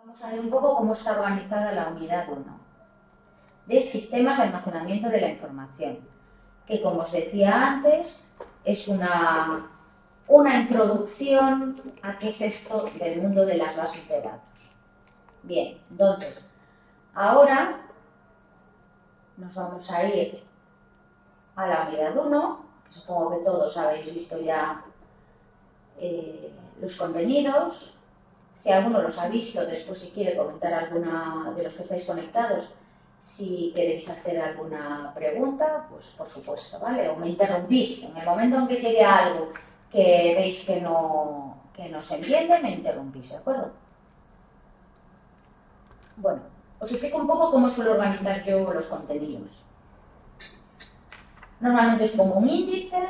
Vamos a ver un poco cómo está organizada la unidad 1 de sistemas de almacenamiento de la información, que como os decía antes, es una introducción a qué es esto del mundo de las bases de datos. Bien, entonces, ahora nos vamos a ir a la unidad 1, que supongo que todos habéis visto ya los contenidos. Si alguno los ha visto, después si quiere comentar alguna de los que estáis conectados, si queréis hacer alguna pregunta, pues por supuesto, ¿vale? O me interrumpís. En el momento en que llegue algo que veis que no se entiende, me interrumpís, ¿de acuerdo? Bueno, os explico un poco cómo suelo organizar yo los contenidos. Normalmente os pongo un índice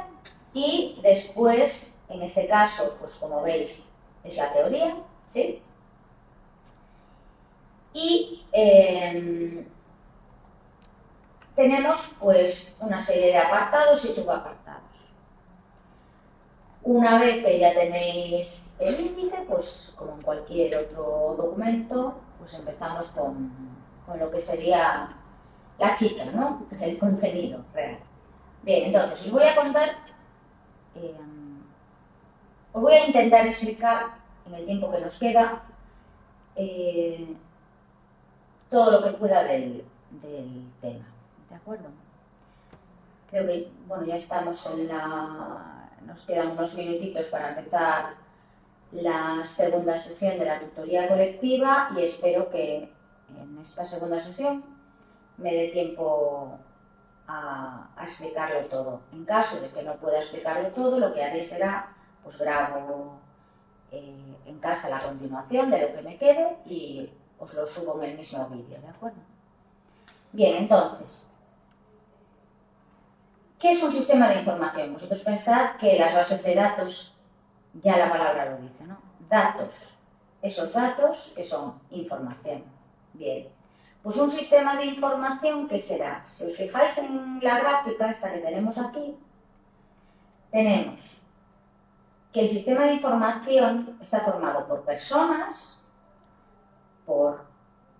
y después, en este caso, pues como veis, es la teoría, ¿sí? Y tenemos pues una serie de apartados y subapartados. Una vez que ya tenéis el índice, pues como en cualquier otro documento, pues empezamos con lo que sería la chicha, ¿no? El contenido real. Bien, entonces os voy a contar, os voy a intentar explicar en el tiempo que nos queda todo lo que pueda del tema, ¿de acuerdo? Creo que, bueno, ya estamos en nos quedan unos minutitos para empezar la segunda sesión de la tutoría colectiva y espero que en esta segunda sesión me dé tiempo a explicarlo todo. En caso de que no pueda explicarlo todo, lo que haré será, pues grabo en casa la continuación de lo que me quede y os lo subo en el mismo vídeo, ¿de acuerdo? Bien, entonces, ¿qué es un sistema de información? Vosotros pensad que las bases de datos, ya la palabra lo dice, ¿no? Datos. Esos datos que son información. Bien. Pues un sistema de información, ¿qué será? Si os fijáis en la gráfica, esta que tenemos aquí, tenemos que el sistema de información está formado por personas, por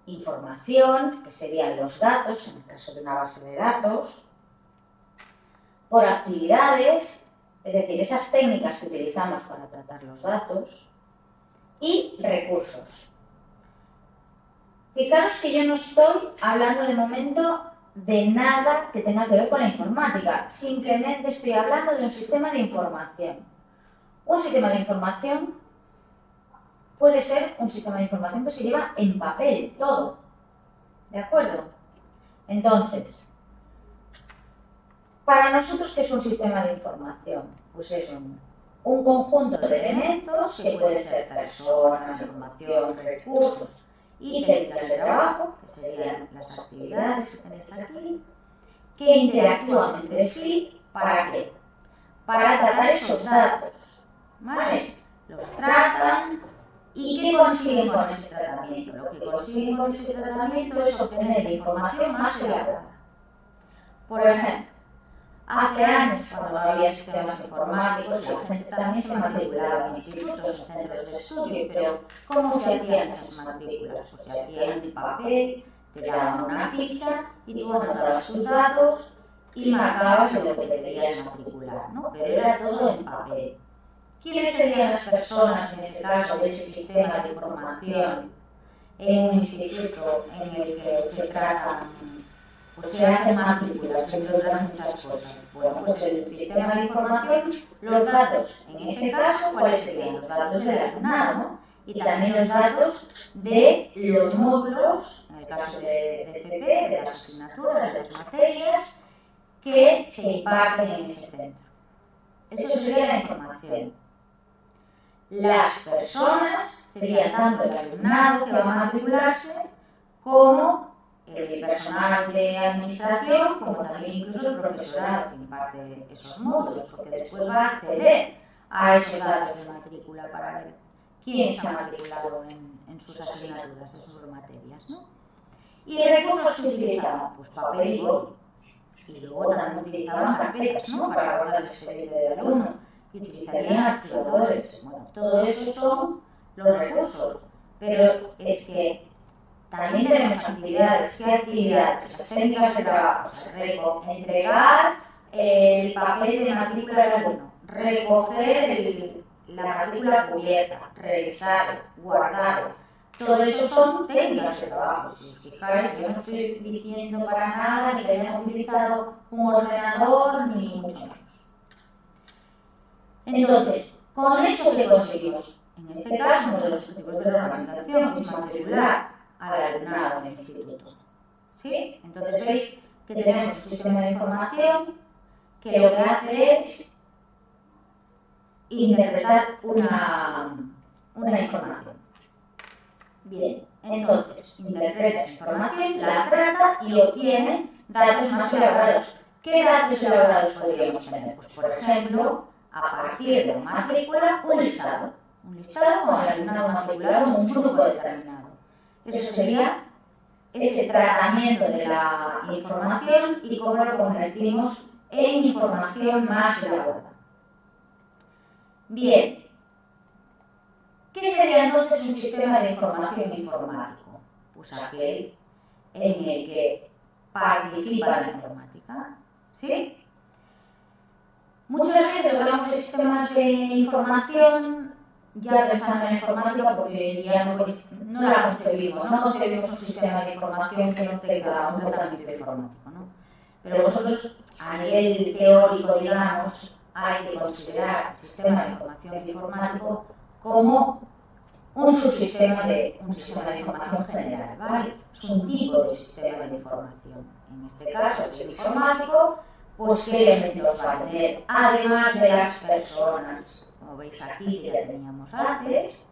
información, que serían los datos, en el caso de una base de datos, por actividades, es decir, esas técnicas que utilizamos para tratar los datos, y recursos. Fijaros que yo no estoy hablando de momento de nada que tenga que ver con la informática, simplemente estoy hablando de un sistema de información. Un sistema de información puede ser un sistema de información que se lleva en papel, todo, ¿de acuerdo? Entonces, para nosotros, ¿qué es un sistema de información? Pues es un conjunto de elementos que pueden ser personas, información, recursos y técnicas de trabajo, que serían las actividades que tenéis aquí, que interactúan entre sí, ¿para qué? Para tratar esos datos, ¿vale? Los tratan y ¿qué consiguen con ese tratamiento? Lo que consiguen con ese tratamiento es obtener información más elaborada. Por ejemplo, hace años, cuando no había sistemas informáticos, la gente también se matriculaba en institutos, en centros de estudio, pero ¿cómo se hacían esas matrículas? Pues se hacían en papel, te daban una ficha y tú anotabas tus datos y marcabas en lo que te querías matricular, ¿no? Pero era todo en papel. ¿Quiénes serían las personas, en este caso, de ese sistema de información en un instituto en el que se tratan, pues se hacen matrículas, entre otras muchas cosas? Bueno, pues el sistema de información, los datos, en ese caso, ¿cuáles serían? Los datos del alumnado, ¿no? Y también los datos de los módulos, en el caso de FP, de las asignaturas, de las materias, que se imparten en ese centro. Eso sería la información. Las personas serían tanto el alumnado que va a matricularse como el personal de administración, como también incluso el profesorado que imparte esos módulos, porque después va a acceder a esos datos de matrícula para ver quién se ha matriculado en sus asignaturas, en sus materias, ¿no? ¿Y recursos que utilizaban? Pues papel y boli. Y luego también utilizaban carpetas, ¿no? Para guardar el expediente del alumno. Y utilizarían archivadores. Bueno, todo eso son los recursos. pero es que también tenemos actividades. ¿Qué actividades? Las técnicas de trabajo, entregar el papel de matrícula al alumno, recoger la matrícula cubierta, revisar, guardar. Todo eso son técnicas de trabajo. Si os fijáis, yo no estoy diciendo para nada ni que hayamos utilizado un ordenador, ni mucho menos. Entonces, ¿con eso qué conseguimos? En este caso, uno de los objetivos de la organización es matricular al alumnado en el instituto. ¿Sí? Entonces veis que tenemos un sistema de información que lo que hace es interpretar una información. Bien, entonces interpreta esa información, la trata y obtiene datos más elaborados. ¿Qué datos elaborados podríamos tener? Pues por ejemplo, a partir de la matrícula, un listado con el alumnado matriculado en un grupo determinado. Eso sería ese tratamiento de la información y cómo lo convertimos en información más elaborada. Bien, ¿qué sería entonces un sistema de información informático? Pues aquel en el que participa la informática, ¿sí? Muchas veces hablamos de sistemas de información ya pensando en la informática porque hoy en día no la concebimos, no concebimos un sistema de información que no tenga un tratamiento informático, ¿no? Pero vosotros, a nivel teórico, digamos, hay que considerar el sistema de información informático como un subsistema de un sistema de información general, ¿vale? Es un tipo de sistema de información. En este caso, el informático, pues ¿qué elementos va a tener? Además de las personas, como veis aquí, que ya teníamos antes,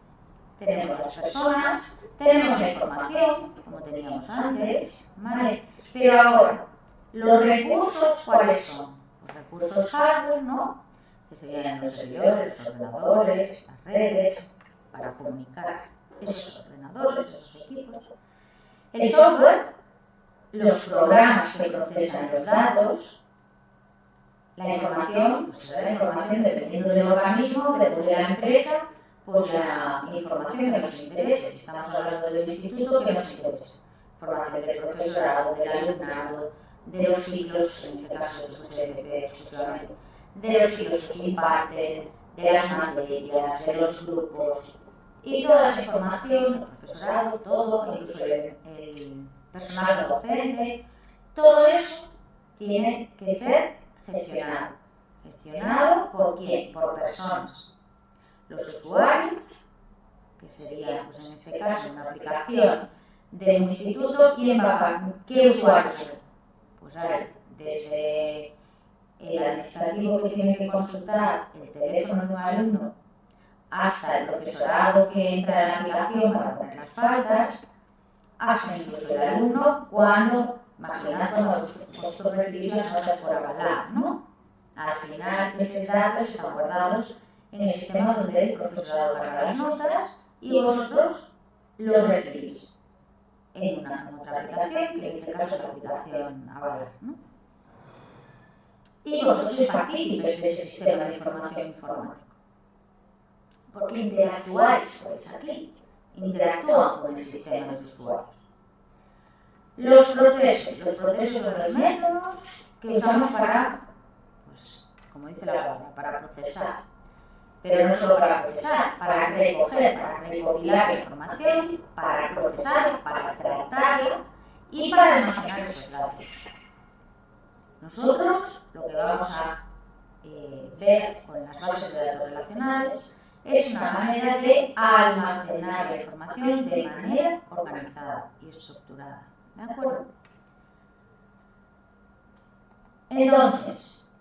tenemos las personas, tenemos la información, como teníamos antes, ¿vale? Pero ahora, los recursos, ¿cuáles son? Los recursos hardware, ¿no? Que serían los servidores, los ordenadores, las redes, para comunicar esos ordenadores, esos equipos. El software, los programas que procesan los datos, la información, pues será la información dependiendo del organismo, de la empresa, pues la información que nos interese. Si estamos hablando de un instituto, que nos interesa. Información del profesorado, del alumnado, de los ciclos, en este caso pues FP exclusivamente, de los ciclos que se imparten, de las materias, de los grupos. Y toda esa información, el profesorado, todo, incluso el personal docente, todo eso tiene que ser gestionado. ¿Gestionado por quién? Por personas. Los usuarios, que sería, pues en este caso, una aplicación de un instituto, ¿qué usuarios son? Pues hay desde el administrativo que tiene que consultar el teléfono de un alumno hasta el profesorado que entra en la aplicación para poner las faltas, hasta incluso el alumno imaginad cuando vosotros recibís las notas por avalar, ¿no? Al final, esos datos están guardados en el sistema donde el profesorado carga las notas y vosotros los recibís en otra aplicación, que en este caso es la aplicación Avalar, ¿no? Y vosotros sois partícipes de ese sistema de información informático. Porque interactuáis, pues aquí, interactúan con el sistema de los usuarios. Los procesos son los métodos que usamos para, pues, como dice la palabra, para procesar. Pero no solo para procesar, para recoger, para recopilar la información, para procesarla, para tratarla y para almacenar esos datos. Nosotros lo que vamos a ver con las bases de datos relacionales es una manera de almacenar la información de manera organizada y estructurada. ¿De acuerdo? Entonces,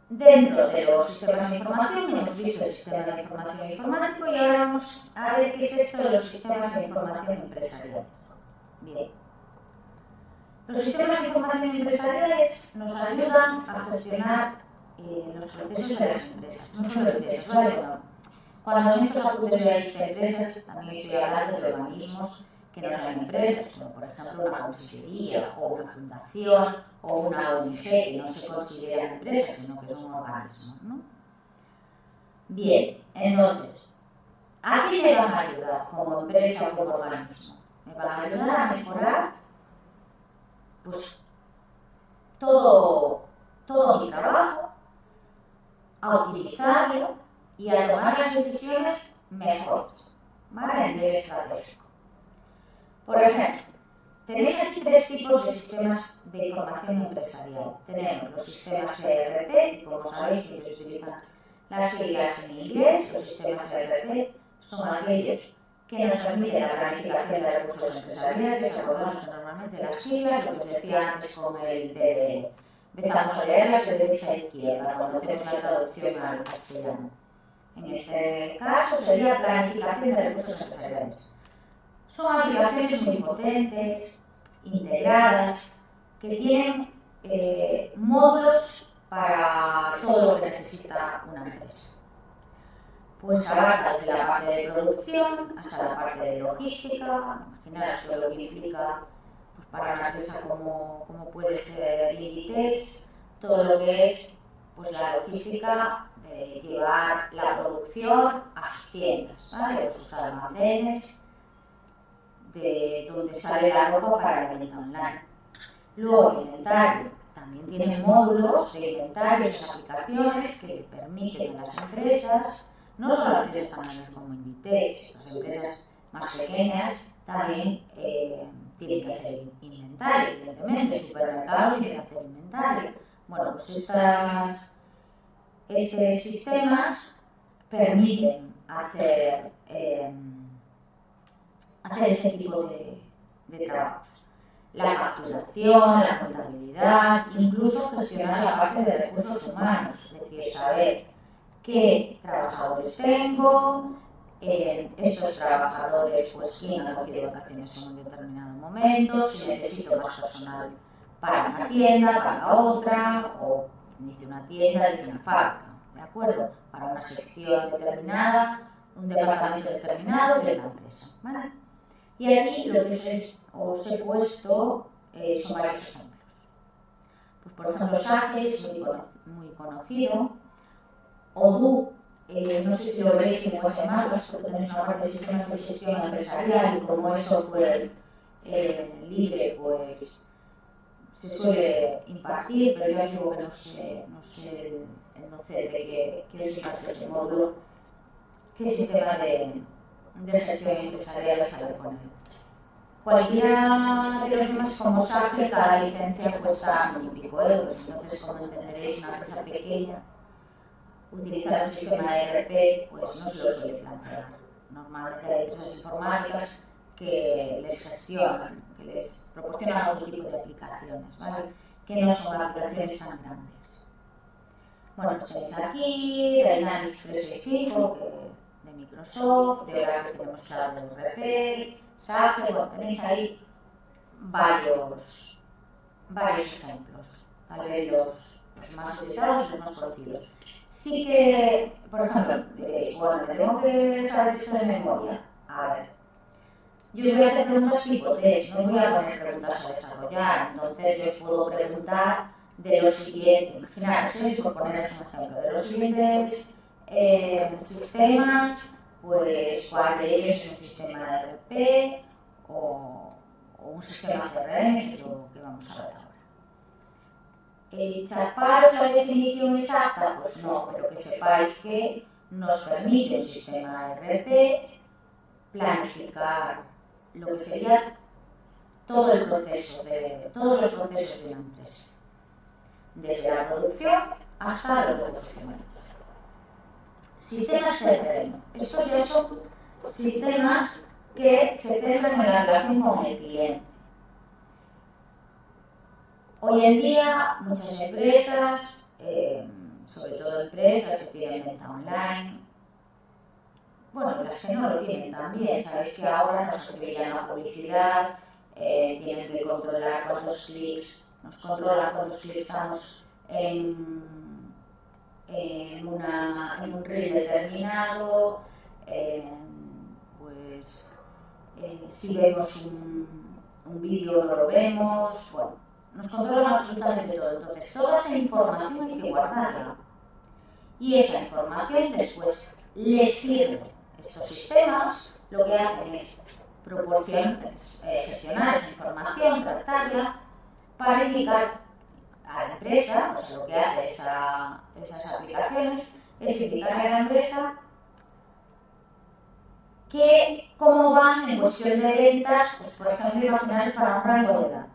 dentro de los sistemas de información hemos visto el sistema de información informático y ahora vamos a ver qué es esto de los sistemas de información empresariales. Bien. Los sistemas de información empresariales nos ayudan a gestionar los procesos de las empresas, no solo empresas, ¿vale? Cuando en estos apuntes veáis empresas, también estoy hablando de organismos que no son empresas, como por ejemplo una consejería o una fundación o una ONG que no se consideran empresas, sino que son organismos, ¿no? Bien, entonces, ¿A qué me van a ayudar como empresa o como organismo? Me van a ayudar a mejorar pues, todo mi trabajo, a optimizarlo y a tomar las decisiones mejores, ¿vale? A nivel estratégico. Por ejemplo, tenéis aquí 3 tipos de sistemas de información empresarial. Tenemos los sistemas ERP, que como sabéis siempre se utilizan las siglas en inglés. Los sistemas ERP son aquellos que nos permiten la planificación de recursos empresariales. Acordaos que normalmente las siglas, lo que os decía antes con el DDE, empezamos a leerlas de derecha a izquierda cuando hacemos la traducción al castellano. En este caso sería planificación de recursos empresariales. Son aplicaciones muy potentes, integradas, que tienen módulos para todo lo que necesita una empresa. Pues abarca desde la parte de producción hasta la parte de logística. Imaginaros todo lo que implica pues, para una empresa como puede ser Inditex, todo lo que es pues, la logística de llevar la producción a sus tiendas, ¿vale? O sus almacenes, de donde sale la ropa para la venta online. Luego el inventario. También tiene módulos de inventario, esas aplicaciones que le permiten a las empresas, no solo a empresas tan grandes como Inditex, las empresas más pequeñas también tienen que hacer inventario, evidentemente, el supermercado tiene que hacer inventario. Bueno, pues estos sistemas permiten hacer este tipo de trabajos. La facturación, la contabilidad, incluso gestionar la parte de recursos humanos, es decir, saber qué trabajadores tengo, estos trabajadores, pues quién ha cogido vacaciones en un determinado momento, si necesito más personal para una tienda, para otra, o dice una tienda, dice una fábrica, ¿de acuerdo? Para una sección determinada, un departamento determinado de una empresa, ¿vale? Y aquí lo que os he puesto son varios ejemplos. Pues por ejemplo, Sage es muy conocido. Odoo, no sé si lo veréis en vuestras marcas porque tenéis una parte de sistemas de gestión empresarial y como es software libre, pues se suele impartir, pero yo os digo que no sé el docente que os imparte ese módulo, qué sistema de gestión empresarial sale con él. Cualquiera de los demás como Sage, cada licencia cuesta mil y pico euros, entonces como entenderéis una empresa pequeña utilizar un sistema ERP pues no se lo suele plantear. Normalmente hay empresas informáticas que les gestionan, que les proporcionan otro tipo de aplicaciones, ¿vale? Que no son aplicaciones tan grandes. Bueno, pues tenéis aquí Dynamics 365 de Microsoft, de Oracle tenemos Cloud ERP, Sage, bueno, tenéis ahí varios ejemplos, tal vez los más utilizados y los más conocidos. Sí que, por ejemplo, diréis, bueno, me tengo que saber esto de memoria. A ver, yo os voy a hacer preguntas tipo test, no os voy a poner preguntas a desarrollar, entonces yo os puedo preguntar de los siguientes, imaginaros, por poneros un ejemplo, de los siguientes sistemas, pues cuál de ellos es un sistema de ERP o un sistema CRM, que es lo que vamos a ver ahora. ¿Chaparos la definición exacta? Pues no, pero que sepáis que nos permite un sistema ERP planificar lo que sería todo el proceso todos los procesos de una empresa, desde la producción hasta los recursos humanos. Sistemas CRM. Estos ya son sistemas que se centran en la relación con el cliente. Hoy en día muchas empresas, sobre todo empresas que tienen venta online, bueno, las que no lo tienen también, sabéis que ahora nos atribuyen la publicidad, tienen que controlar cuántos clics, nos controlan cuántos clics estamos en un reel determinado, pues si vemos un vídeo no lo vemos, bueno, nos controlan absolutamente todo. Entonces, toda esa información hay que guardarla y esa información después les sirve Estos sistemas lo que hacen es gestionar esa información, tratarla, para indicar a la empresa, o sea, lo que hace esas aplicaciones es indicarle a la empresa cómo van en cuestión de ventas, pues por ejemplo, imaginaros para un rango de edad.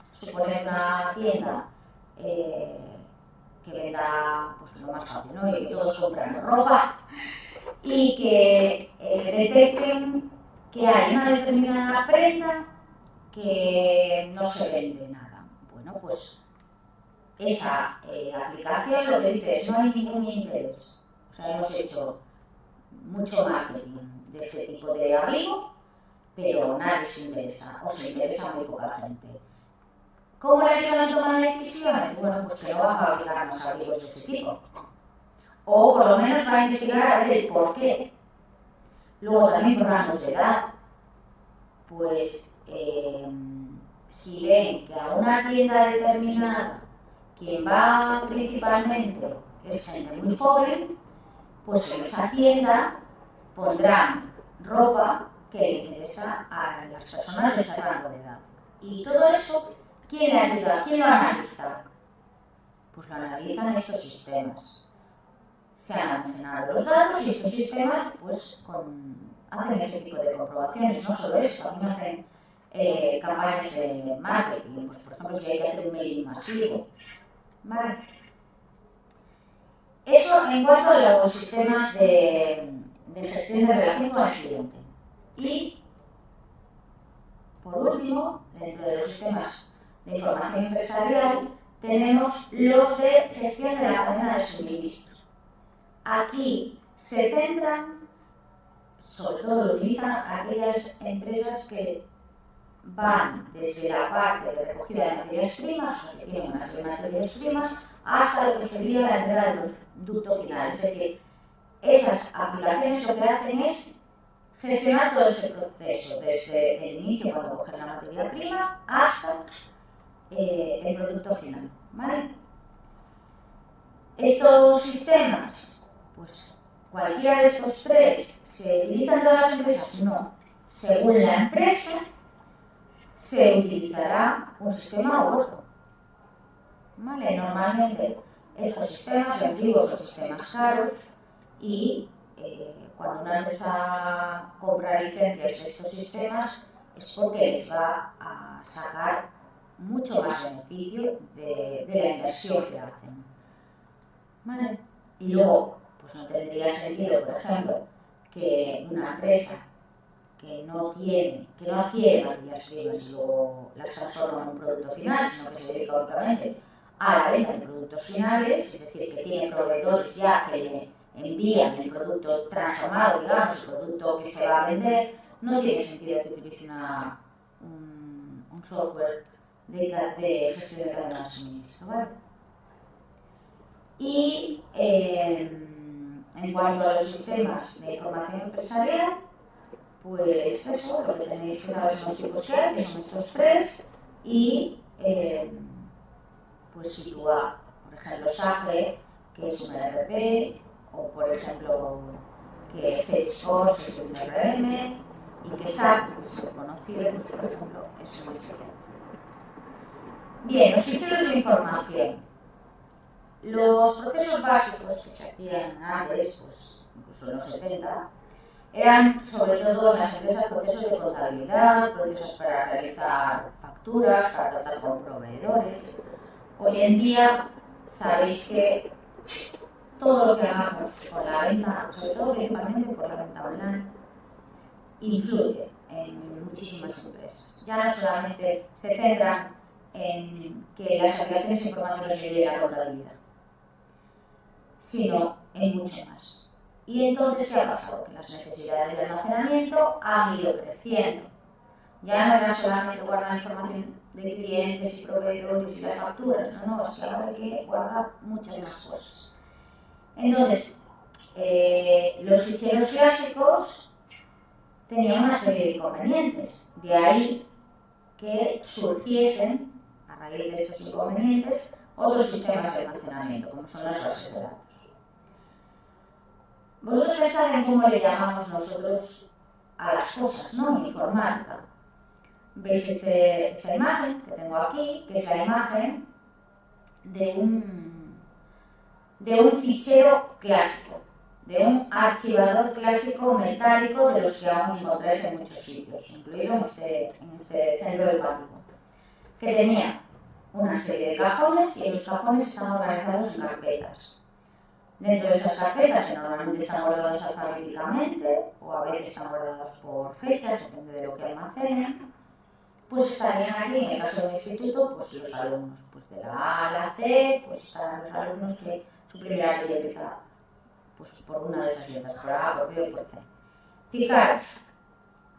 Suponer una tienda que venda pues lo más fácil, ¿no? Y que todos compran ropa y que detecten que hay una determinada prenda que no se vende nada. Bueno, pues esa aplicación lo que dice es no hay ningún interés. O sea, hemos hecho mucho marketing de este tipo de abrigo, pero nadie se interesa, o se interesa muy poca gente. ¿Cómo le ayuda a tomar decisiones? Bueno, pues que no va a fabricar más abrigos de ese tipo. O por lo menos va a investigar a ver el por qué. Luego también por rangos de edad. Pues si ven que a una tienda determinada quien va principalmente es gente muy joven, pues en esa tienda pondrán ropa que le interesa a las personas de ese rango de edad. Y todo eso, ¿quién le ayuda? ¿Quién lo analiza? Pues lo analizan estos sistemas. Se han almacenado los datos y estos sistemas pues hacen ese tipo de comprobaciones. No solo eso, también hacen campañas de marketing. Pues, por ejemplo, si hay que hacer un mailing masivo. ¿Vale? Eso en cuanto a los sistemas de gestión de relación con el cliente. Y, por último, dentro de los sistemas de información empresarial, tenemos los de gestión de la cadena de suministro. Aquí se centran, sobre todo lo utilizan aquellas empresas que van desde la parte de recogida de materias primas, o sea, que tienen una serie de materias primas, hasta lo que sería la entrega del producto final. Es decir, esas aplicaciones lo que hacen es gestionar todo ese proceso, desde el inicio, cuando cogen la materia prima, hasta el producto final. ¿Vale? Estos sistemas, pues cualquiera de estos tres, ¿se utilizan todas las empresas? No. Según la empresa, se utilizará un sistema u otro. ¿Vale? Normalmente estos sistemas antiguos son sistemas caros y cuando una empresa compra licencias de estos sistemas es porque les va a sacar mucho más beneficio de la inversión que hacen. ¿Vale? Y luego, pues no tendría sentido, por ejemplo, que una empresa que no adquiere materias primas y luego las transforma en un producto final, sino que se dedica únicamente a la venta de productos finales, es decir, que tiene proveedores ya que le envían el producto transformado, digamos, el producto que se va a vender, no tiene sentido que utilice un software de gestión de cadena de suministro, ¿vale? Y en cuanto a los sistemas de información empresarial, pues eso, lo que tenéis que saber son los tipos que hay, que son estos tres, y pues sitúa, por ejemplo, SAP, que es un ERP, o por ejemplo, que Salesforce es un CRM, y que SAP, que es muy conocido, pues por ejemplo, es un SAP. Bien, los ficheros de información. Los procesos básicos que se hacían antes, pues incluso en los 70, eran sobre todo en las empresas procesos de contabilidad, procesos para realizar facturas, para tratar con proveedores. Hoy en día sabéis que todo lo que hagamos con la venta, sobre todo principalmente por la venta online, influye en muchísimas empresas. Ya no solamente se centran en que las aplicaciones informáticas lleven la contabilidad, sino en mucho más. Y entonces, ¿qué ha pasado? Que las necesidades de almacenamiento han ido creciendo. Ya no era solamente guardar información de clientes y proveedores y las facturas, no, es que ahora hay que guardar muchas más cosas. Entonces, los ficheros clásicos tenían una serie de inconvenientes, de ahí que surgiesen, a raíz de estos inconvenientes, otros sistemas de almacenamiento, como son las bases de datos. Vosotros pensáis en cómo le llamamos nosotros a las cosas, ¿no? En informática. Veis esta imagen que tengo aquí, que es la imagen de un fichero clásico, de un archivador clásico metálico de los que aún encontráis en muchos sitios, incluido en este centro educativo, que tenía una serie de cajones y los cajones están organizados en carpetas. Dentro de esas carpetas, que normalmente están guardadas alfabéticamente o a veces están guardadas por fechas, depende de lo que almacenen, pues estarían aquí, en el caso del instituto, pues los alumnos, pues de la A a la C, pues estarán los alumnos que su primer año ya empieza pues por una de esas letras, por A, por B o por C. Fijaros,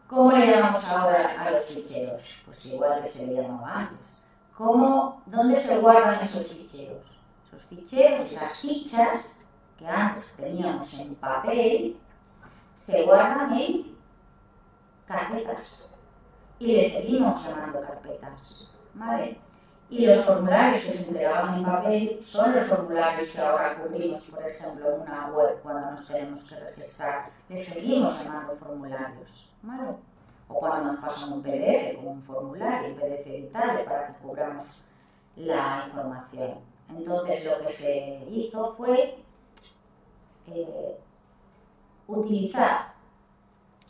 ¿cómo le llamamos ahora a los ficheros? Pues igual que se le llamaba antes. ¿Dónde se guardan esos ficheros? Esos ficheros, esas fichas que antes teníamos en papel, se guardan en carpetas. Y le seguimos llamando carpetas, ¿vale? Y los formularios que se entregaban en papel son los formularios que ahora cubrimos, por ejemplo, en una web cuando nos tenemos que registrar. Le seguimos llamando formularios, ¿vale? O cuando nos pasan un PDF con un formulario, un PDF editable para que cubramos la información. Entonces lo que se hizo fue utilizar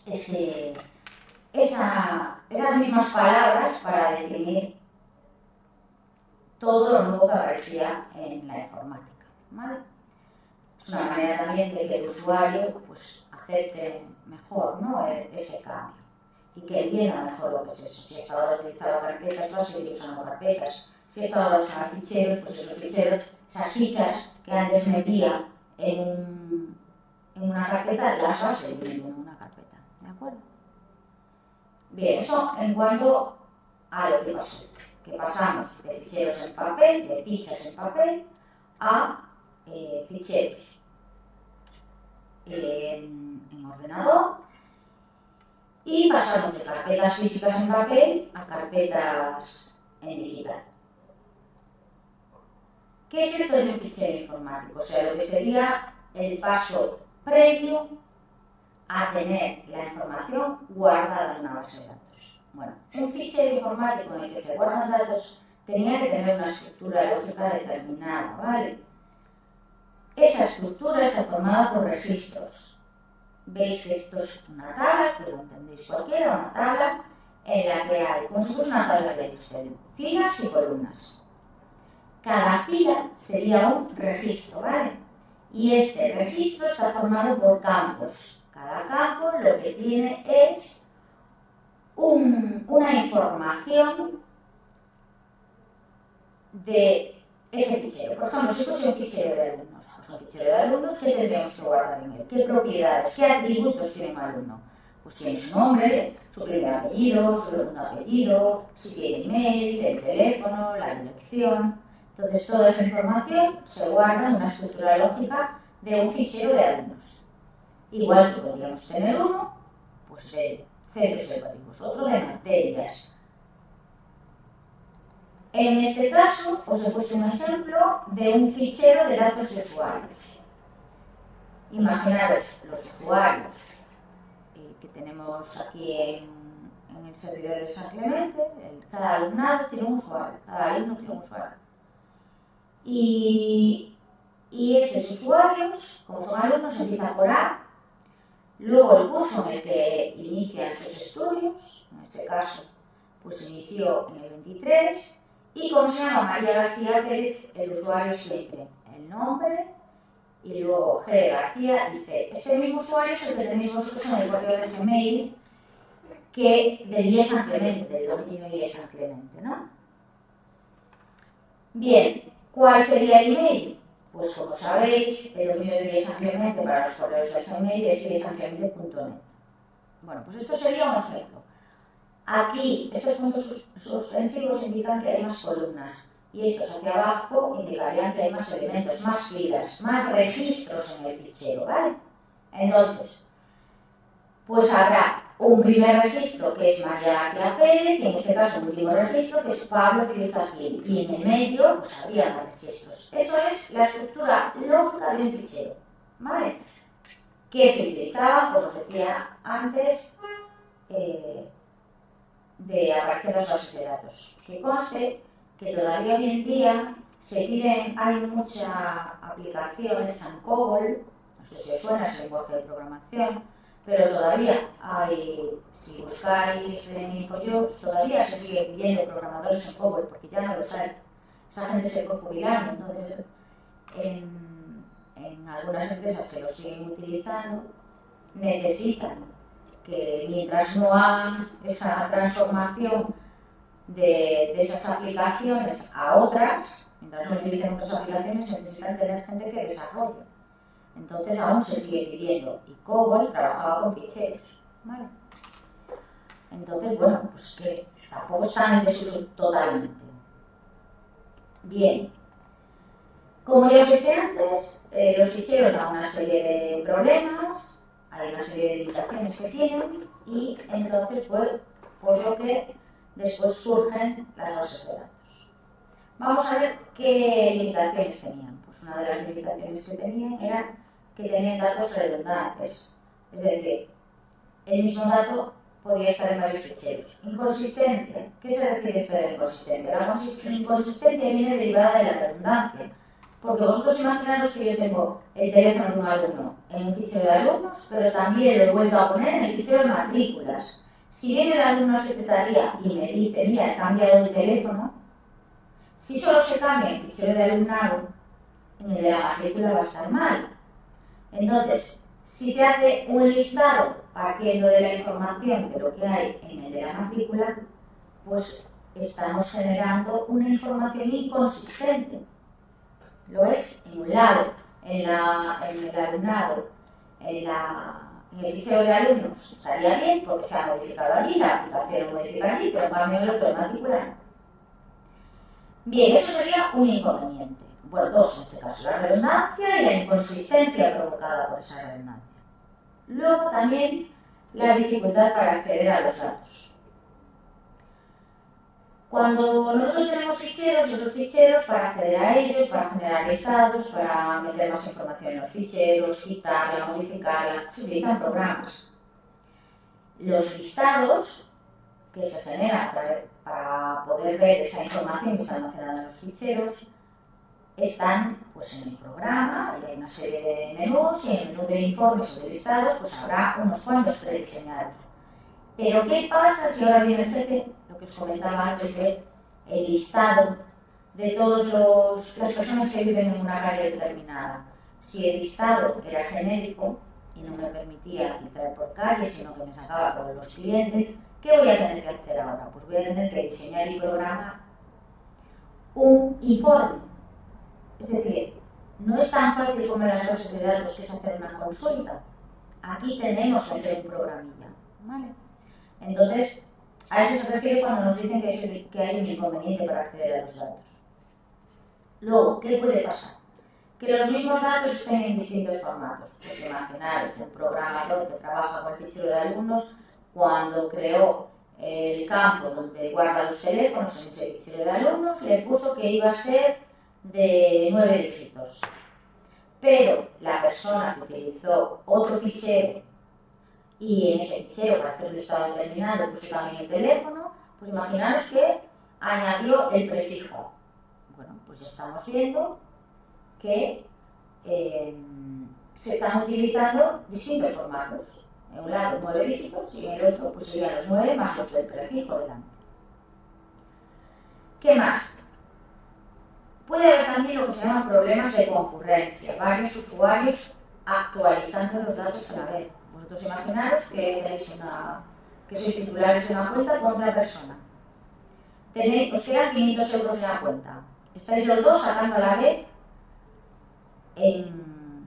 esas mismas palabras para definir todo lo nuevo que aparecía en la informática, ¿vale? Es una manera también de que el usuario pues, acepte mejor, ¿no? ese cambio y que entienda mejor lo que es eso. Si hasta ahora utilizaba carpetas, va a seguir usando carpetas. Si hasta ahora usaba ficheros, pues esos ficheros, esas fichas que antes metía en una carpeta, las va a seguir metiendo en una carpeta, ¿de acuerdo? Bien, eso en cuanto a lo que pasó, que pasamos de ficheros en papel, de fichas en papel, a ficheros en ordenador y pasamos de carpetas físicas en papel a carpetas en digital. ¿Qué es esto de un fichero informático? O sea, lo que sería el paso previo a tener la información guardada en una base de datos. Bueno, un fichero informático en el que se guardan datos tenía que tener una estructura lógica determinada, ¿vale? Esa estructura está formada por registros. Veis que esto es una tabla, que lo entendéis cualquiera, una tabla en la que hay, como si fuese una tabla de Excel, filas y columnas. Cada fila sería un registro, ¿vale? Y este registro está formado por campos. Cada campo lo que tiene es una información de ese fichero. Por ejemplo, si fuese un fichero de alumnos, pues un fichero de alumnos, ¿qué tendríamos que guardar en él? ¿Qué propiedades, qué atributos tiene un alumno? Pues tiene su nombre, su primer apellido, su segundo apellido, si tiene email, el teléfono, la dirección. Entonces, toda esa información se guarda en una estructura lógica de un fichero de alumnos. Igual que podríamos tener uno, pues de centros educativos, otro de materias. En este caso, os he puesto un ejemplo de un fichero de datos de usuarios. Imaginaros los usuarios que tenemos aquí en el servidor de San Clemente. Cada alumnado tiene un usuario, cada alumno tiene un usuario. Y esos usuarios, como son alumnos, empiezan por A. Luego el curso en el que inician sus estudios, en este caso, pues inició en el 23, y como se llama María García Pérez, el usuario siempre el nombre, y luego G. García y C. Este mismo usuario es el que tenéis vosotros en el correo de Gmail, que del IE San Clemente, del dominio IE San Clemente, ¿no? Bien, ¿cuál sería el email? Pues como sabéis, el dominio de IE San Clemente para los correos de Gmail es iesanclemente.net. Bueno, pues esto sería un ejemplo. Aquí, estos puntos suspensivos indican que hay más columnas y estos hacia abajo indicarían que hay más elementos, más filas, más registros en el fichero, ¿vale? Entonces, pues habrá un primer registro que es María García Pérez y en este caso un último registro que es Pablo Fiuza Gil y en el medio pues habría más registros. Eso es la estructura lógica de un fichero, ¿vale? que se utilizaban, como os decía antes, de aparecer las bases de datos. Que conste que todavía hoy en día hay mucha aplicación hecha en COBOL, no sé si os suena ese lenguaje de programación, pero todavía hay, si buscáis en InfoJobs, todavía se siguen pidiendo programadores en COBOL, porque ya no los hay. Esa gente se fue jubilando, entonces en algunas empresas que lo siguen utilizando necesitan que mientras no hagan esa transformación de esas aplicaciones a otras, mientras no utilicen otras aplicaciones, necesitan tener gente que desarrolle. Entonces aún se sigue pidiendo, y COBOL trabajaba con ficheros, ¿vale? Entonces, bueno, pues que tampoco están en desuso totalmente. Bien, como ya os dije antes, los ficheros dan una serie de problemas, hay una serie de limitaciones que tienen, y entonces pues, por lo que después surgen las bases de datos. Vamos a ver qué limitaciones tenían. Pues una de las limitaciones que tenían era que tenían datos redundantes, es decir, el mismo dato podía estar en varios ficheros. Inconsistencia. ¿Qué se refiere esto de la inconsistencia? La inconsistencia viene derivada de la redundancia. Porque vosotros imaginaros que yo tengo el teléfono de un alumno en un fichero de alumnos, pero también lo he vuelto a poner en el fichero de matrículas. Si viene el alumno a secretaría y me dice, mira, he cambiado de teléfono, si solo se cambia el fichero de alumnado, en el de la matrícula va a estar mal. Entonces, si se hace un listado partiendo de la información de lo que hay en el de la matrícula, pues estamos generando una información inconsistente. Lo es en un lado, en el alumnado, en el fichero de alumnos estaría bien porque se ha modificado allí, la aplicación lo modifica allí, pero en cambio el otro de matrícula no. Bien, eso sería un inconveniente. Bueno, dos en este caso, la redundancia y la inconsistencia provocada por esa redundancia. Luego también la dificultad para acceder a los datos. Cuando nosotros tenemos ficheros, esos ficheros, para acceder a ellos, para generar listados, para meter más información en los ficheros, quitarla, modificarla, se utilizan programas. Los listados que se generan para poder ver esa información que está almacenada en los ficheros están pues, en el programa, y hay una serie de menús, y en el menú de informes o de listados pues habrá unos cuantos prediseñados. Pero ¿qué pasa si ahora viene el jefe, lo que os comentaba antes de el listado de todas las personas que viven en una calle determinada? Si el listado era genérico y no me permitía filtrar por calle, sino que me sacaba todos los clientes, ¿qué voy a tener que hacer ahora? Pues voy a tener que diseñar y programar un informe. Es decir, no es tan fácil como en las bases de datos que es hacer una consulta. Aquí tenemos que hacer un programilla, ¿vale? Entonces, a eso se refiere cuando nos dicen que hay un inconveniente para acceder a los datos. Luego, ¿qué puede pasar? Que los mismos datos estén en distintos formatos. Pues imaginaros, un programador que trabaja con el fichero de alumnos, cuando creó el campo donde guarda los teléfonos en ese fichero de alumnos, le puso que iba a ser de 9 dígitos. Pero la persona que utilizó otro fichero y en ese fichero para hacer un listado determinado puso también el teléfono, pues imaginaros que añadió el prefijo. Bueno, pues ya estamos viendo que se están utilizando distintos formatos. En un lado 9 dígitos y en el otro pues serían los 9 más los del prefijo delante. ¿Qué más? Puede haber también lo que se llaman problemas de concurrencia, varios usuarios actualizando los datos a la vez. Vosotros imaginaros que tenéis que sois titulares de una cuenta con otra persona. Os quedan 500 euros en la cuenta. Estáis los dos sacando a la vez,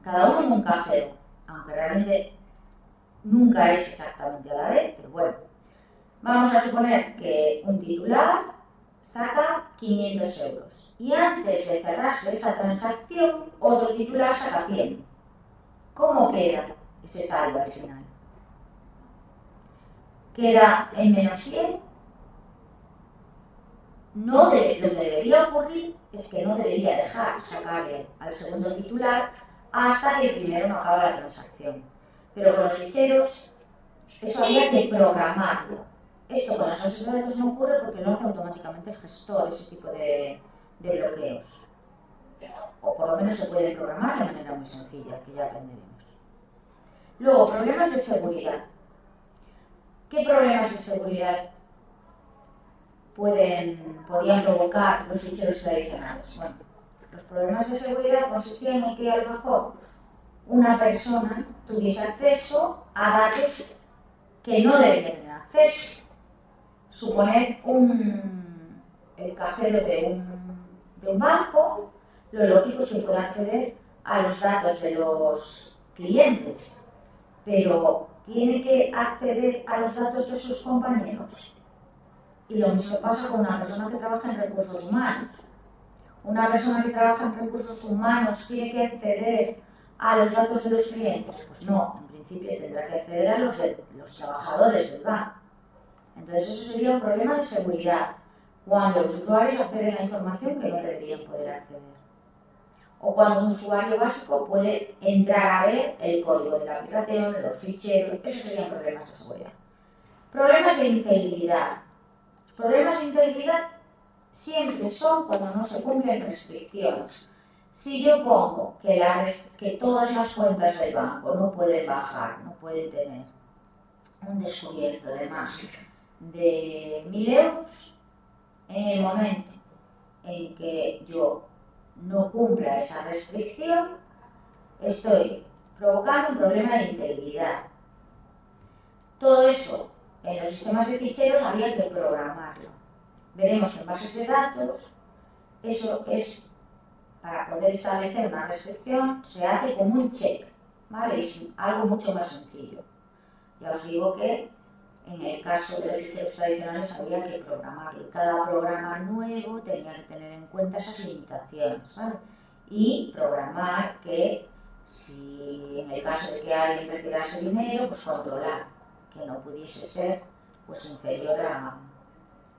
cada uno en un cajero, aunque realmente nunca es exactamente a la vez, pero bueno. Vamos a suponer que un titular saca 500 euros y antes de cerrarse esa transacción, otro titular saca 100. ¿Cómo queda ese saldo al final? ¿Queda en menos 100? Lo que debería ocurrir es que no debería dejar sacarle al segundo titular hasta que el primero no acabe la transacción. Pero con los ficheros, eso había que programarlo. Esto con las bases de datos no ocurre porque lo hace automáticamente el gestor, ese tipo de bloqueos. O por lo menos se puede programar de manera muy sencilla, que ya aprenderemos. Luego, problemas de seguridad. ¿Qué problemas de seguridad podían provocar los ficheros tradicionales? Bueno, los problemas de seguridad consistían en que a lo mejor una persona tuviese acceso a datos que no debería tener acceso. Suponer el cajero de un banco, lo lógico es que pueda acceder a los datos de los clientes, pero tiene que acceder a los datos de sus compañeros. Y lo mismo pasa con una persona que trabaja en recursos humanos. Una persona que trabaja en recursos humanos tiene que acceder a los datos de los clientes. Pues no, en principio tendrá que acceder a los de los trabajadores del banco. Entonces eso sería un problema de seguridad, cuando los usuarios acceden a información que no deberían poder acceder. O cuando un usuario básico puede entrar a ver el código de la aplicación, los ficheros, esos serían problemas de seguridad. Problemas de integridad. Los problemas de integridad siempre son cuando no se cumplen restricciones. Si yo pongo que todas las cuentas del banco no pueden bajar, no pueden tener un descubierto de más de 1.000 euros, en el momento en que yo no cumpla esa restricción, estoy provocando un problema de integridad. Todo eso en los sistemas de ficheros había que programarlo. Veremos que en bases de datos, eso es, para poder establecer una restricción, se hace como un check, ¿vale? Es algo mucho más sencillo. Ya os digo que en el caso de los ficheros tradicionales había que programarlo y cada programa nuevo tenía que tener en cuenta esas limitaciones, ¿vale? Y programar que si en el caso de que alguien retirase dinero, pues controlar que no pudiese ser pues inferior a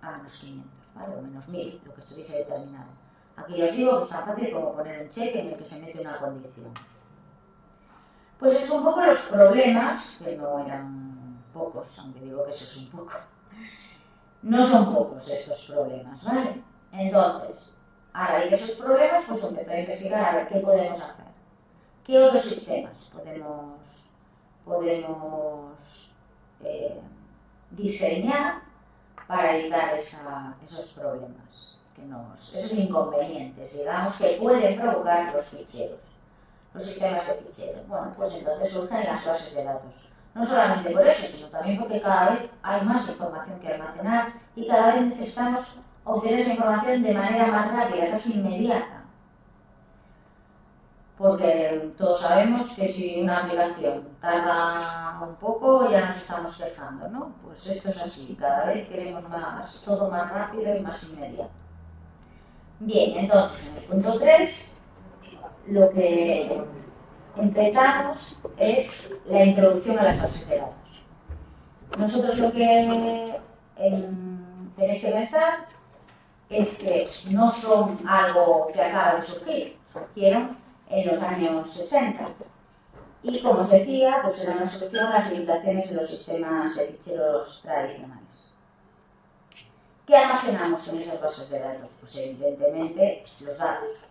menos 500, ¿vale? O menos 1.000, lo que estuviese determinado. Aquí ya os digo que es tan fácil como poner un cheque en el que se mete una condición. Pues esos son un poco los problemas, que no eran pocos, aunque digo que eso es un poco. No son pocos estos problemas, ¿vale? Entonces, a raíz de esos problemas, pues empecé a investigar a ver qué podemos hacer. ¿Qué otros sistemas podemos diseñar para evitar esos problemas, esos inconvenientes, digamos, que pueden provocar los ficheros, los sistemas de ficheros? Bueno, pues entonces surgen las bases de datos. No solamente por eso, sino también porque cada vez hay más información que almacenar y cada vez necesitamos obtener esa información de manera más rápida, casi inmediata. Porque todos sabemos que si una aplicación tarda un poco ya nos estamos quejando, ¿no? Pues esto es así, cada vez queremos todo más rápido y más inmediato. Bien, entonces en el punto 3 lo que empezamos es la introducción a las bases de datos. Nosotros lo que tenéis que pensar es que no son algo que acaba de surgir, surgieron en los años 60. Y como os decía, pues era una solución a las limitaciones de los sistemas de ficheros tradicionales. ¿Qué almacenamos en esas bases de datos? Pues evidentemente los datos.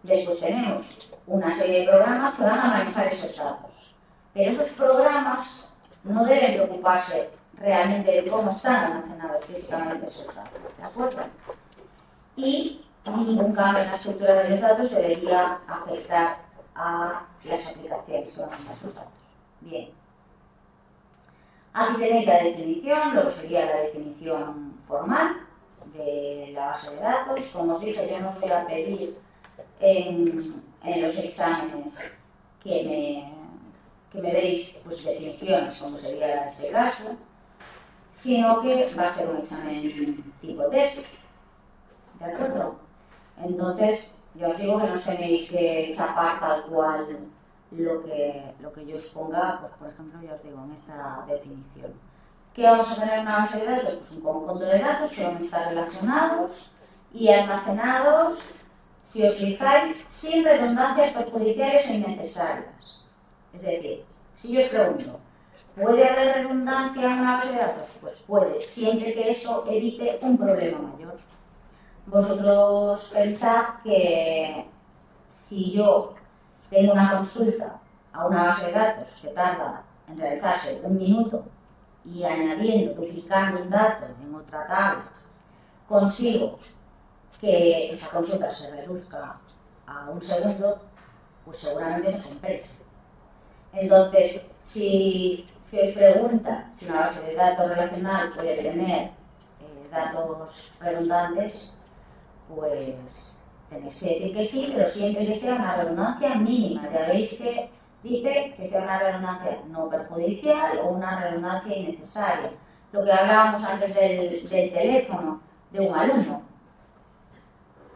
Después tenemos una serie de programas que van a manejar esos datos. Pero esos programas no deben preocuparse realmente de cómo están almacenados físicamente esos datos, ¿de acuerdo? Y ningún cambio en la estructura de los datos debería afectar a las aplicaciones que manejan esos datos. Bien. Aquí tenéis la definición, lo que sería la definición formal de la base de datos. Como os dije, yo no os voy a pedir en los exámenes que me deis pues, definiciones, como sería en este caso, sino que va a ser un examen tipo test, ¿de acuerdo? Entonces, ya os digo que no os tenéis que chapar tal cual lo que yo os ponga, pues por ejemplo, ya os digo, en esa definición. ¿Qué vamos a tener en una base de datos? Pues un conjunto de datos que van a estar relacionados y almacenados, si os fijáis, sin redundancias perjudiciales o innecesarias. Es decir, Si yo os pregunto, ¿puede haber redundancia en una base de datos? Pues puede, siempre que eso evite un problema mayor. Vosotros pensad que si yo tengo una consulta a una base de datos que tarda en realizarse 1 minuto y añadiendo, duplicando un dato en otra tabla, consigo que esa consulta se reduzca a 1 segundo, pues seguramente me compense. Entonces, si os preguntan si una base de datos relacional puede tener datos redundantes, pues tenéis que decir que sí, pero siempre que sea una redundancia mínima. Ya veis que dice que sea una redundancia no perjudicial o una redundancia innecesaria. Lo que hablábamos antes del teléfono de un alumno.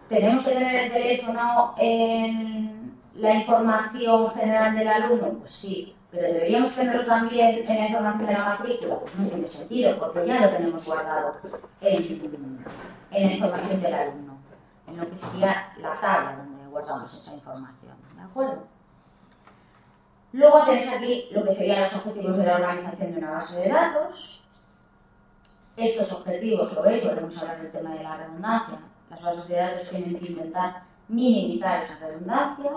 ¿Tenemos que tener el teléfono en la información general del alumno? Pues sí, pero deberíamos tenerlo también en la información de la matrícula. Pues no tiene sentido, porque ya lo tenemos guardado en la información del alumno, en lo que sería la tabla donde guardamos esa información. ¿De acuerdo? Luego tenéis aquí lo que serían los objetivos de la organización de una base de datos. Estos objetivos, lo veis, volvemos a hablar del tema de la redundancia. Las bases de datos tienen que intentar minimizar esa redundancia.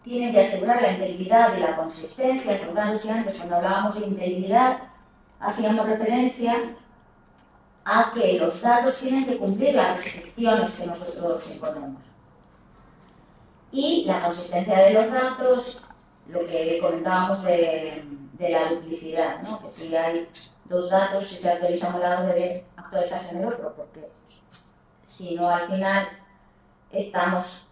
Tienen que asegurar la integridad y la consistencia. Recordad que antes, cuando hablábamos de integridad, hacíamos referencia a que los datos tienen que cumplir las restricciones que nosotros imponemos. Y la consistencia de los datos, lo que comentábamos de la duplicidad, ¿no? Que si hay 2 datos, si se actualiza un lado, debe actualizarse en el otro, porque si no, al final estamos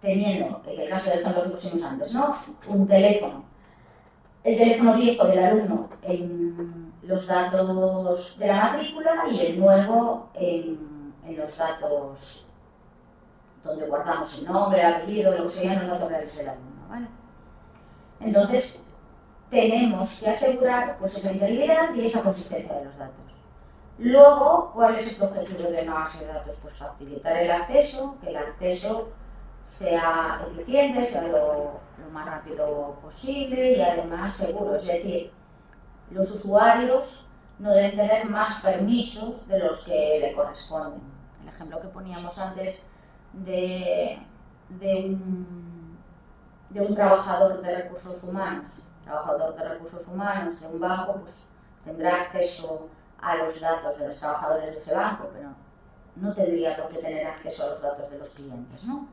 teniendo, en el caso del ejemplo que pusimos antes, ¿no? Un teléfono, el teléfono viejo del alumno en los datos de la matrícula y el nuevo en los datos donde guardamos el nombre, el apellido, lo que sean los datos reales del alumno, ¿vale? Entonces, tenemos que asegurar pues, esa integridad y esa consistencia de los datos. Luego, ¿cuál es el objetivo de una base de datos? Pues facilitar el acceso, que el acceso sea eficiente, sea lo más rápido posible y además seguro. Es decir, los usuarios no deben tener más permisos de los que le corresponden. El ejemplo que poníamos antes de un trabajador de recursos humanos. Trabajador de recursos humanos de un banco pues, tendrá acceso a los datos de los trabajadores de ese banco, pero no tendría por qué tener acceso a los datos de los clientes, ¿no?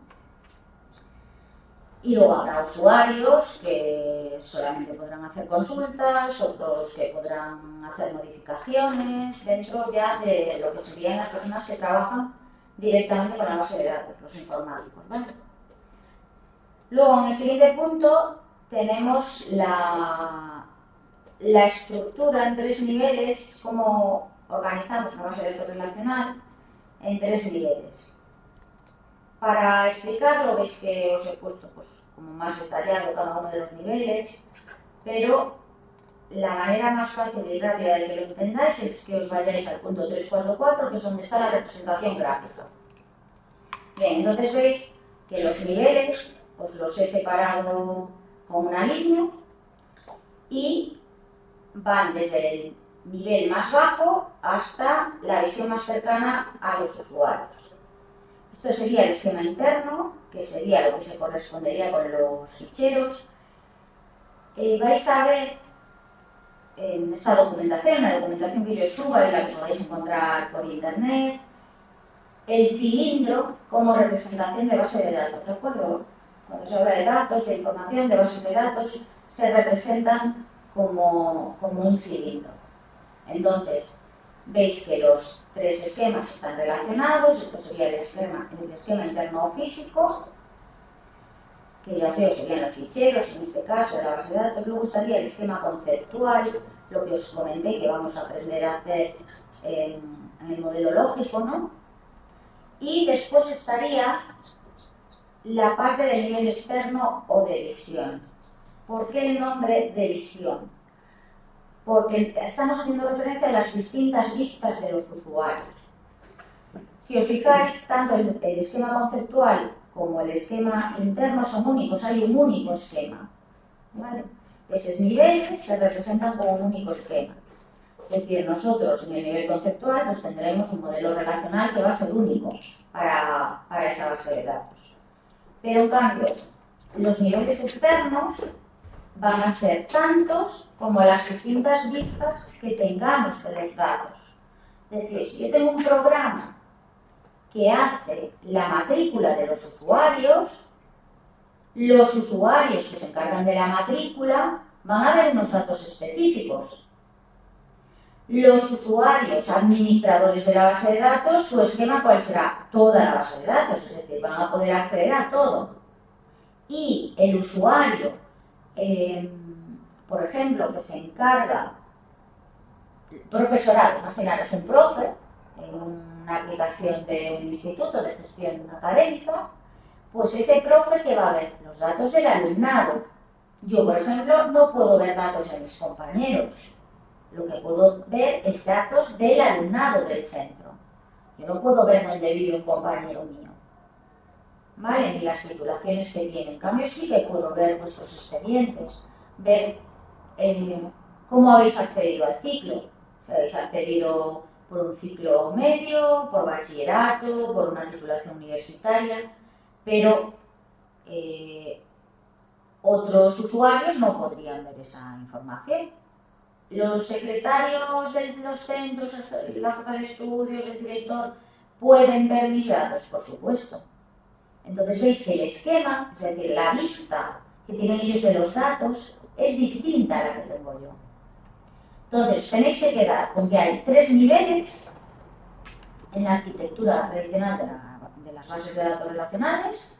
Y luego habrá usuarios que solamente podrán hacer consultas, otros que podrán hacer modificaciones dentro ya de lo que serían las personas que trabajan directamente con la base de datos, los informáticos, ¿vale? Luego, en el siguiente punto, tenemos la estructura en 3 niveles, cómo organizamos una base de datos relacional en 3 niveles. Para explicarlo, veis que os he puesto pues, como más detallado cada uno de los niveles, pero la manera más fácil y rápida de que lo entendáis es que os vayáis al punto 344, que es donde está la representación gráfica. Bien, entonces veis que los niveles pues los he separado con una línea y van desde el nivel más bajo hasta la visión más cercana a los usuarios. Esto sería el esquema interno, que sería lo que se correspondería con los ficheros. Vais a ver en esta documentación, la documentación que yo suba y la que podéis encontrar por internet, el cilindro como representación de base de datos, ¿de acuerdo? Cuando se habla de datos, de información, de bases de datos, se representan como un cilindro. Entonces, veis que los 3 esquemas están relacionados. Esto sería el esquema interno físico, que ya os digo, serían los ficheros, en este caso, de la base de datos. Luego estaría el esquema conceptual, lo que os comenté que vamos a aprender a hacer en el modelo lógico, ¿no? Y después estaría la parte del nivel externo o de visión. ¿Por qué el nombre de visión? Porque estamos haciendo referencia a las distintas vistas de los usuarios. Si os fijáis, tanto el esquema conceptual como el esquema interno son únicos, hay un único esquema, ¿vale? Esos niveles se representan como un único esquema. Es decir, nosotros en el nivel conceptual pues tendremos un modelo relacional que va a ser único para esa base de datos. Pero en cambio, los niveles externos van a ser tantos como las distintas vistas que tengamos de los datos. Es decir, si yo tengo un programa que hace la matrícula de los usuarios que se encargan de la matrícula van a ver unos datos específicos. Los usuarios administradores de la base de datos, su esquema ¿cuál será? Toda la base de datos, es decir, van a poder acceder a todo. Y el usuario, por ejemplo, que se encarga, profesorado, imaginaros un profe, en una aplicación de un instituto de gestión académica, pues ese profe que va a ver los datos del alumnado. Yo, por ejemplo, no puedo ver datos de mis compañeros. Lo que puedo ver es datos del alumnado del centro. Yo no puedo ver dónde vive un compañero mío, ¿vale? Ni las titulaciones que tiene. En cambio, sí que puedo ver vuestros expedientes, ver cómo habéis accedido al ciclo. Si habéis accedido por un ciclo medio, por bachillerato, por una titulación universitaria, pero otros usuarios no podrían ver esa información. Los secretarios de los centros, la jefa de estudios, el director, pueden ver mis datos, por supuesto. Entonces veis que el esquema, es decir, la vista que tienen ellos de los datos, es distinta a la que tengo yo. Entonces, tenéis que quedar con que hay 3 niveles en la arquitectura tradicional de las bases de datos relacionales: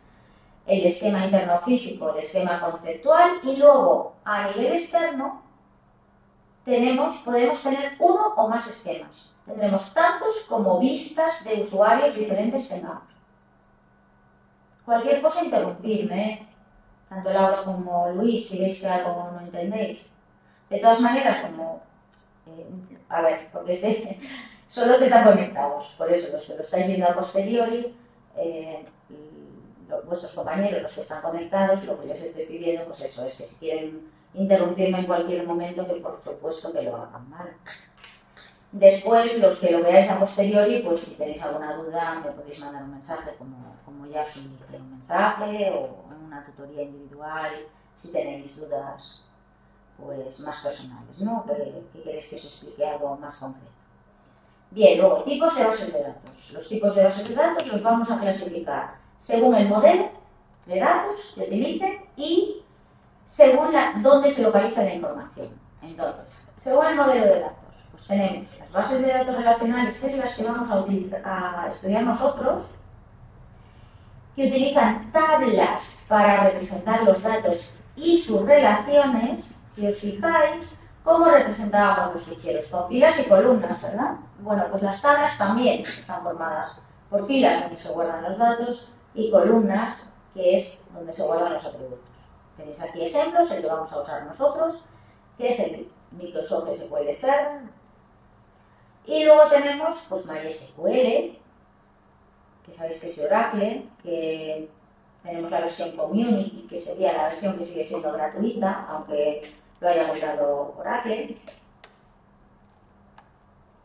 el esquema interno físico, el esquema conceptual, y luego, a nivel externo, podemos tener uno o más esquemas. Tendremos tantos como vistas de usuarios diferentes tengamos. Cualquier cosa, interrumpirme, tanto Laura como Luis, si veis que algo no entendéis. De todas maneras, como... a ver, porque son los que están conectados, por eso los que lo estáis viendo a posteriori, vuestros compañeros, los que están conectados, lo que les estoy pidiendo, pues eso es que si quieren interrumpirme en cualquier momento, que por supuesto que lo hagan, ¿vale? Después, los que lo veáis a posteriori, pues si tenéis alguna duda me podéis mandar un mensaje, como ya os indiqué, un mensaje o una tutoría individual, si tenéis dudas pues más personales, ¿no? Que queréis que os explique algo más concreto. Bien, luego, tipos de bases de datos. Los tipos de bases de datos los vamos a clasificar según el modelo de datos que utilicen y según dónde se localiza la información. Entonces, según el modelo de datos, pues tenemos las bases de datos relacionales, que es las que vamos a estudiar nosotros, que utilizan tablas para representar los datos y sus relaciones. Si os fijáis, ¿cómo representábamos los ficheros? Con filas y columnas, ¿verdad? Bueno, pues las tablas también están formadas por filas donde se guardan los datos y columnas, que es donde se guardan los atributos. Tenéis aquí ejemplos, el que vamos a usar nosotros, que es el Microsoft SQL Server. Y luego tenemos pues MySQL, que sabéis que es de Oracle, que tenemos la versión Community, que sería la versión que sigue siendo gratuita, aunque lo haya comprado Oracle.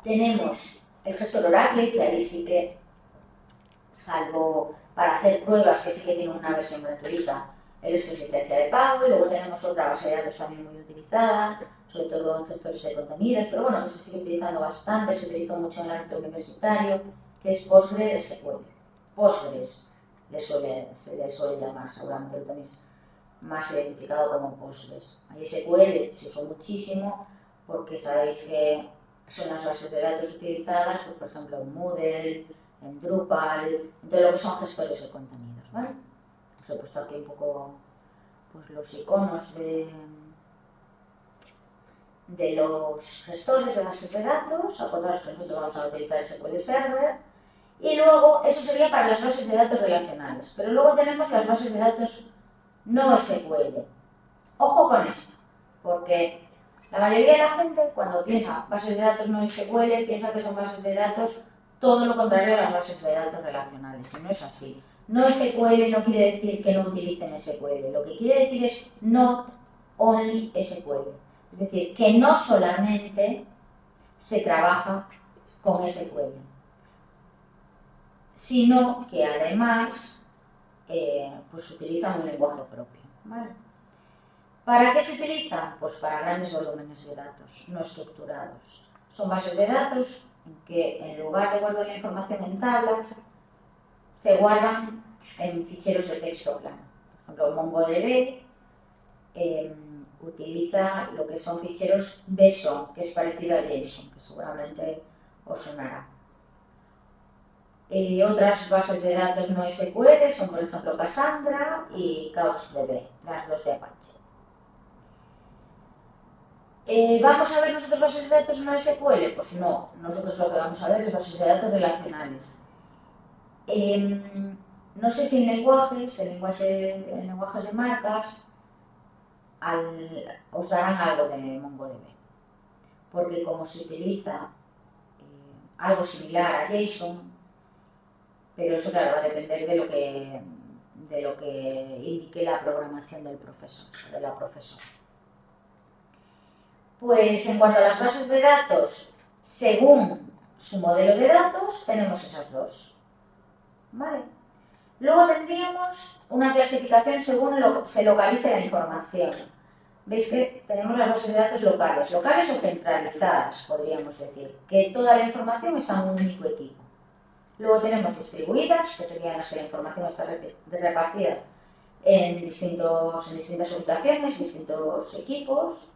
Tenemos el gestor Oracle, que ahí sí que, salvo para hacer pruebas, que sí que tiene una versión gratuita, el esto es licencia de pago. Y luego tenemos otra base de datos también muy utilizada, sobre todo en gestores de contenidos, pero bueno, que se sigue utilizando bastante, se utilizó mucho en el ámbito universitario, que es PostgreSQL. Postgres se le suele llamar, seguramente lo tenéis más identificado como Postgres. MySQL se usó muchísimo porque sabéis que son las bases de datos utilizadas, pues, por ejemplo, en Moodle, en Drupal, en todo lo que son gestores de contenidos, ¿vale? Os he puesto aquí un poco pues, los iconos de los gestores de bases de datos. Acordaros que nosotros vamos a utilizar el SQL Server. Y luego, eso sería para las bases de datos relacionales. Pero luego tenemos las bases de datos no SQL. Ojo con esto, porque la mayoría de la gente, cuando piensa bases de datos no SQL, piensa que son bases de datos todo lo contrario a las bases de datos relacionales. Y no es así. No SQL no quiere decir que no utilicen SQL, lo que quiere decir es not only SQL. Es decir, que no solamente se trabaja con SQL, sino que además pues utilizan un lenguaje propio, ¿vale? ¿Para qué se utilizan? Pues para grandes volúmenes de datos no estructurados. Son bases de datos en que en lugar de guardar la información en tablas, se guardan en ficheros de texto plano. Por ejemplo, MongoDB utiliza lo que son ficheros JSON, que es parecido a JSON, que seguramente os sonará. Otras bases de datos no SQL son, por ejemplo, Cassandra y CouchDB, las dos de Apache. ¿Vamos a ver nosotros bases de datos no SQL? Pues no, nosotros lo que vamos a ver es bases de datos relacionales. No sé si en lenguajes de marcas, os darán algo de MongoDB, porque como se utiliza algo similar a JSON, pero eso claro va a depender de lo que indique la programación del profesor, de la profesora. Pues en cuanto a las bases de datos, según su modelo de datos, tenemos esas dos, ¿vale? Luego tendríamos una clasificación según se localice la información. Veis que tenemos las bases de datos locales o centralizadas, podríamos decir, que toda la información está en un único equipo. Luego tenemos distribuidas, que serían las que la información está repartida en distintas ubicaciones, distintos equipos.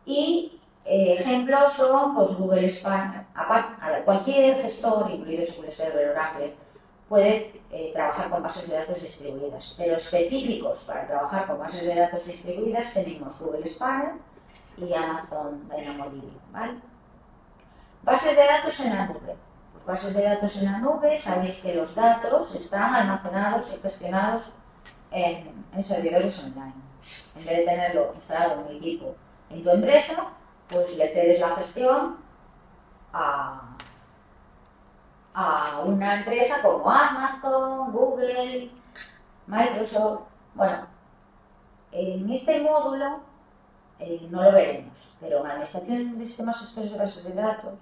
Y ejemplos son pues, Google Spanner. Cualquier gestor, incluido SQL Server, Oracle, puede trabajar con bases de datos distribuidas, pero específicos para trabajar con bases de datos distribuidas tenemos Google Spanner y Amazon DynamoDB, ¿vale? Bases de datos en la nube. Pues bases de datos en la nube, sabéis que los datos están almacenados y gestionados en servidores online. En vez de tenerlo instalado en un equipo en tu empresa, pues le cedes la gestión a una empresa como Amazon, Google, Microsoft. Bueno, en este módulo no lo veremos, pero en la administración de sistemas gestores de bases de datos,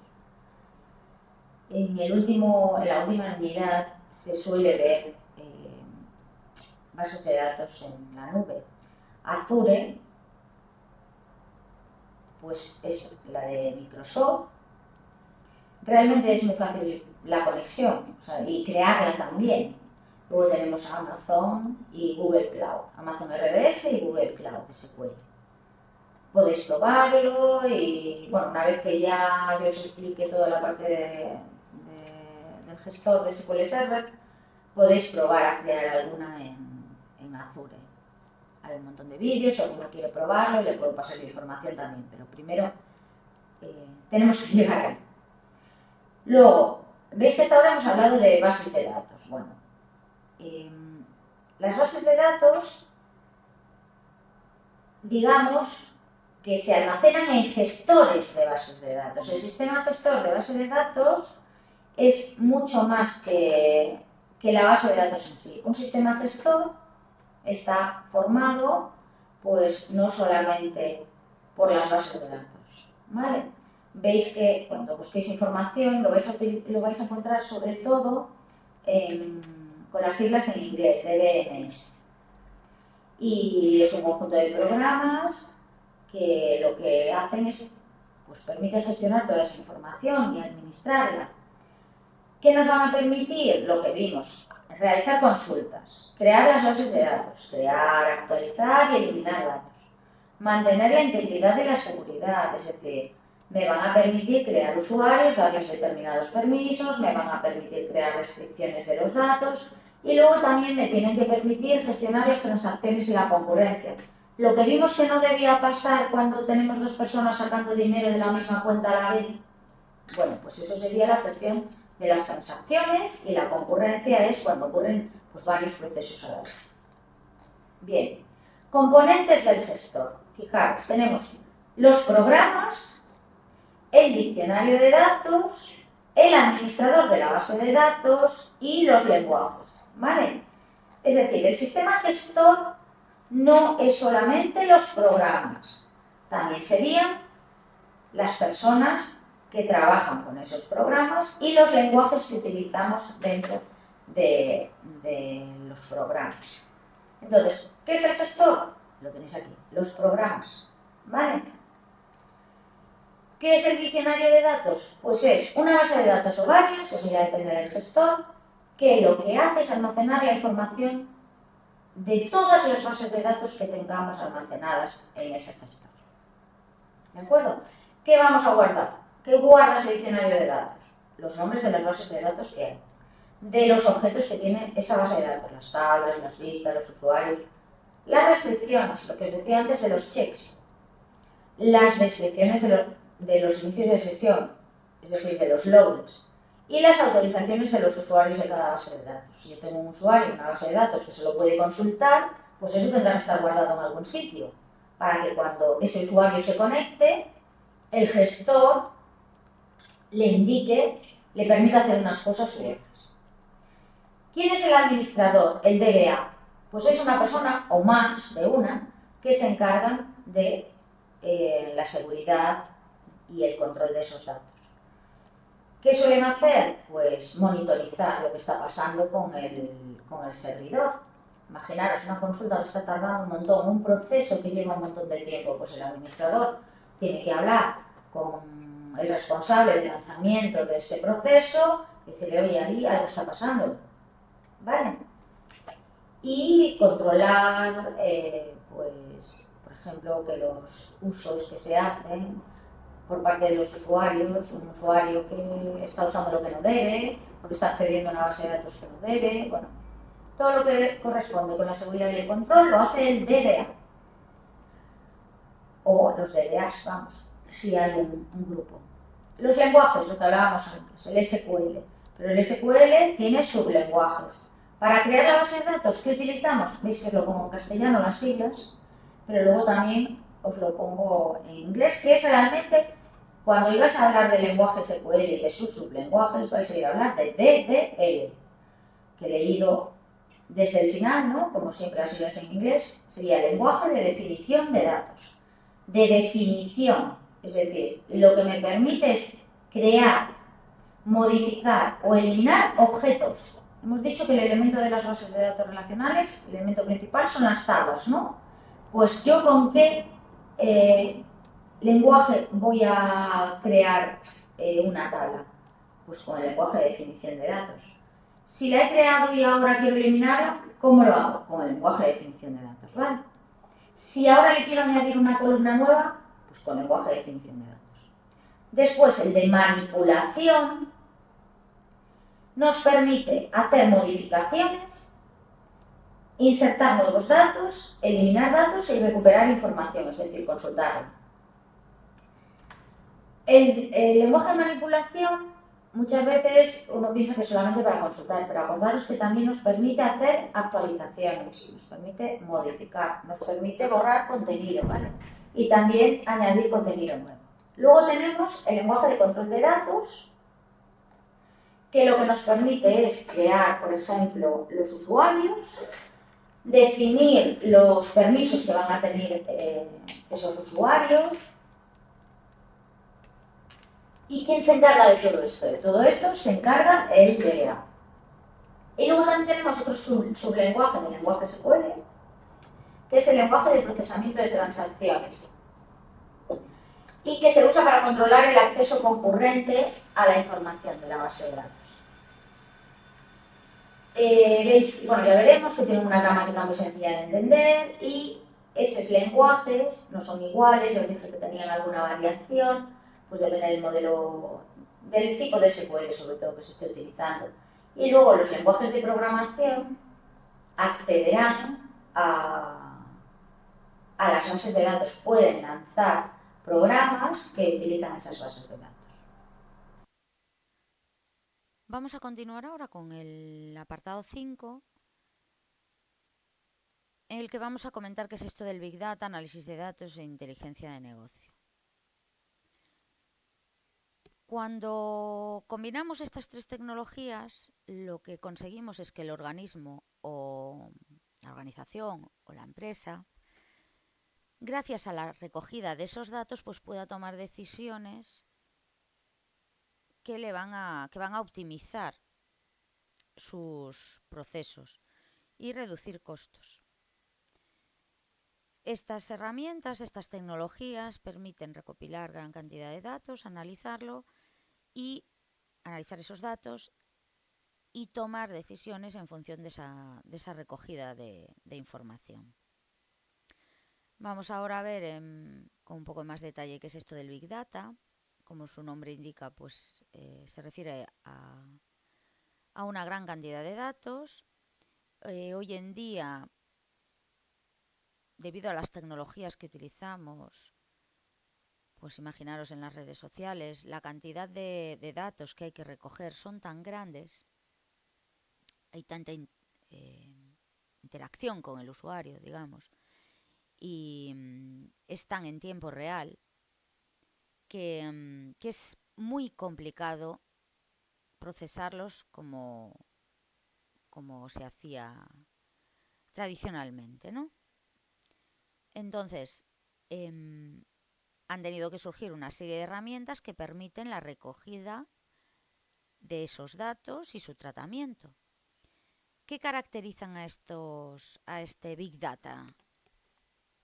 en la última unidad se suele ver bases de datos en la nube. Azure, pues es la de Microsoft. Realmente es muy fácil la conexión, y crearla también. Luego tenemos Amazon y Google Cloud, Amazon RDS y Google Cloud SQL. Podéis probarlo y, bueno, una vez que ya yo os explique toda la parte del gestor de SQL Server, podéis probar a crear alguna en Azure. Hay un montón de vídeos, si alguno quiere probarlo, le puedo pasar la información también, pero primero tenemos que llegar ahí. Luego, veis que hasta ahora hemos hablado de bases de datos. Bueno, las bases de datos, digamos, que se almacenan en gestores de bases de datos. El sistema gestor de bases de datos es mucho más que la base de datos en sí. Un sistema gestor está formado, pues, no solamente por las bases de datos, ¿vale? Veis que cuando busquéis información lo vais a encontrar sobre todo con las siglas en inglés, DBMS. Y es un conjunto de programas que lo que hacen es, pues, permiten gestionar toda esa información y administrarla. ¿Qué nos van a permitir? Lo que vimos, realizar consultas, crear las bases de datos, crear, actualizar y eliminar datos, mantener la integridad y la seguridad, es decir, me van a permitir crear usuarios, darles determinados permisos, me van a permitir crear restricciones de los datos y luego también me tienen que permitir gestionar las transacciones y la concurrencia. Lo que vimos que no debía pasar cuando tenemos dos personas sacando dinero de la misma cuenta a la vez, bueno, pues eso sería la gestión de las transacciones y la concurrencia es cuando ocurren, pues, varios procesos a la vez. Bien, componentes del gestor. Fijaros, tenemos los programas, el diccionario de datos, el administrador de la base de datos y los lenguajes, ¿vale? Es decir, el sistema gestor no es solamente los programas, también serían las personas que trabajan con esos programas y los lenguajes que utilizamos dentro de los programas. Entonces, ¿qué es el gestor? Lo tenéis aquí, los programas, ¿vale? ¿Qué es el diccionario de datos? Pues es una base de datos o varias, eso ya depende del gestor, que lo que hace es almacenar la información de todas las bases de datos que tengamos almacenadas en ese gestor. ¿De acuerdo? ¿Qué vamos a guardar? ¿Qué guarda ese diccionario de datos? Los nombres de las bases de datos que hay, de los objetos que tiene esa base de datos, las tablas, las listas, los usuarios, las restricciones, lo que os decía antes de los checks, las descripciones de los inicios de sesión, es decir, de los logins, y las autorizaciones de los usuarios de cada base de datos. Si yo tengo un usuario en una base de datos que se lo puede consultar, pues eso tendrá que estar guardado en algún sitio, para que cuando ese usuario se conecte, el gestor le indique, le permita hacer unas cosas u otras. ¿Quién es el administrador? El DBA. Pues es una persona, o más de una, que se encargan de la seguridad y el control de esos datos. ¿Qué suelen hacer? Pues monitorizar lo que está pasando con el servidor. Imaginaros una consulta que está tardando un montón, un proceso que lleva un montón de tiempo, pues el administrador tiene que hablar con el responsable del lanzamiento de ese proceso y decirle, oye, ahí algo está pasando, ¿vale? Y controlar, pues, por ejemplo, que los usos que se hacen por parte de los usuarios, un usuario que está usando lo que no debe, porque está accediendo a una base de datos que no debe, bueno, todo lo que corresponde con la seguridad y el control lo hace el DBA. O los DBAs, vamos, si hay un grupo. Los lenguajes, lo que hablábamos antes, el SQL. Pero el SQL tiene sublenguajes. Para crear la base de datos, ¿qué utilizamos? Veis que os lo pongo en castellano las siglas, pero luego también os lo pongo en inglés, que es realmente, cuando ibas a hablar del lenguaje SQL y de sus sublenguajes, vais a ir a hablar de DDL, que he leído desde el final, ¿no? Como siempre las siglas en inglés, sería lenguaje de definición de datos. De definición, es decir, lo que me permite es crear, modificar o eliminar objetos. Hemos dicho que el elemento de las bases de datos relacionales, el elemento principal son las tablas, ¿no? Pues yo con qué lenguaje voy a crear una tabla, pues con el lenguaje de definición de datos. Si la he creado y ahora quiero eliminarla, ¿cómo lo hago? Con el lenguaje de definición de datos, ¿vale? Si ahora le quiero añadir una columna nueva, pues con lenguaje de definición de datos. Después, el de manipulación nos permite hacer modificaciones, insertar nuevos datos, eliminar datos y recuperar información, es decir, consultarla. El lenguaje de manipulación muchas veces uno piensa que es solamente para consultar, pero acordaros que también nos permite hacer actualizaciones, nos permite modificar, nos permite borrar contenido, ¿vale? Y también añadir contenido nuevo. Luego tenemos el lenguaje de control de datos, que lo que nos permite es crear, por ejemplo, los usuarios, definir los permisos que van a tener esos usuarios. ¿Y quién se encarga de todo esto? De todo esto se encarga el DBA. Y luego también tenemos otro sublenguaje del lenguaje SQL, que es el lenguaje de procesamiento de transacciones, y que se usa para controlar el acceso concurrente a la información de la base de datos. Veis, bueno, ya veremos que tienen una gramática muy sencilla de entender y esos lenguajes no son iguales, ya os dije que tenían alguna variación, pues depende del modelo, del tipo de SQL sobre todo que se esté utilizando. Y luego los lenguajes de programación accederán a las bases de datos, pueden lanzar programas que utilizan esas bases de datos. Vamos a continuar ahora con el apartado 5, en el que vamos a comentar qué es esto del Big Data, análisis de datos e inteligencia de negocio. Cuando combinamos estas tres tecnologías, lo que conseguimos es que el organismo o la organización o la empresa, gracias a la recogida de esos datos, pues pueda tomar decisiones que van a optimizar sus procesos y reducir costos. Estas herramientas, estas tecnologías permiten recopilar gran cantidad de datos, analizar esos datos y tomar decisiones en función de esa recogida de información. Vamos ahora a ver con un poco más detalle qué es esto del Big Data. Como su nombre indica, pues se refiere a una gran cantidad de datos. Hoy en día, debido a las tecnologías que utilizamos, pues imaginaros en las redes sociales, la cantidad de datos que hay que recoger son tan grandes, hay tanta interacción con el usuario, digamos, y están en tiempo real que es muy complicado procesarlos como se hacía tradicionalmente, ¿no? Entonces, han tenido que surgir una serie de herramientas que permiten la recogida de esos datos y su tratamiento. ¿Qué caracterizan a este Big Data,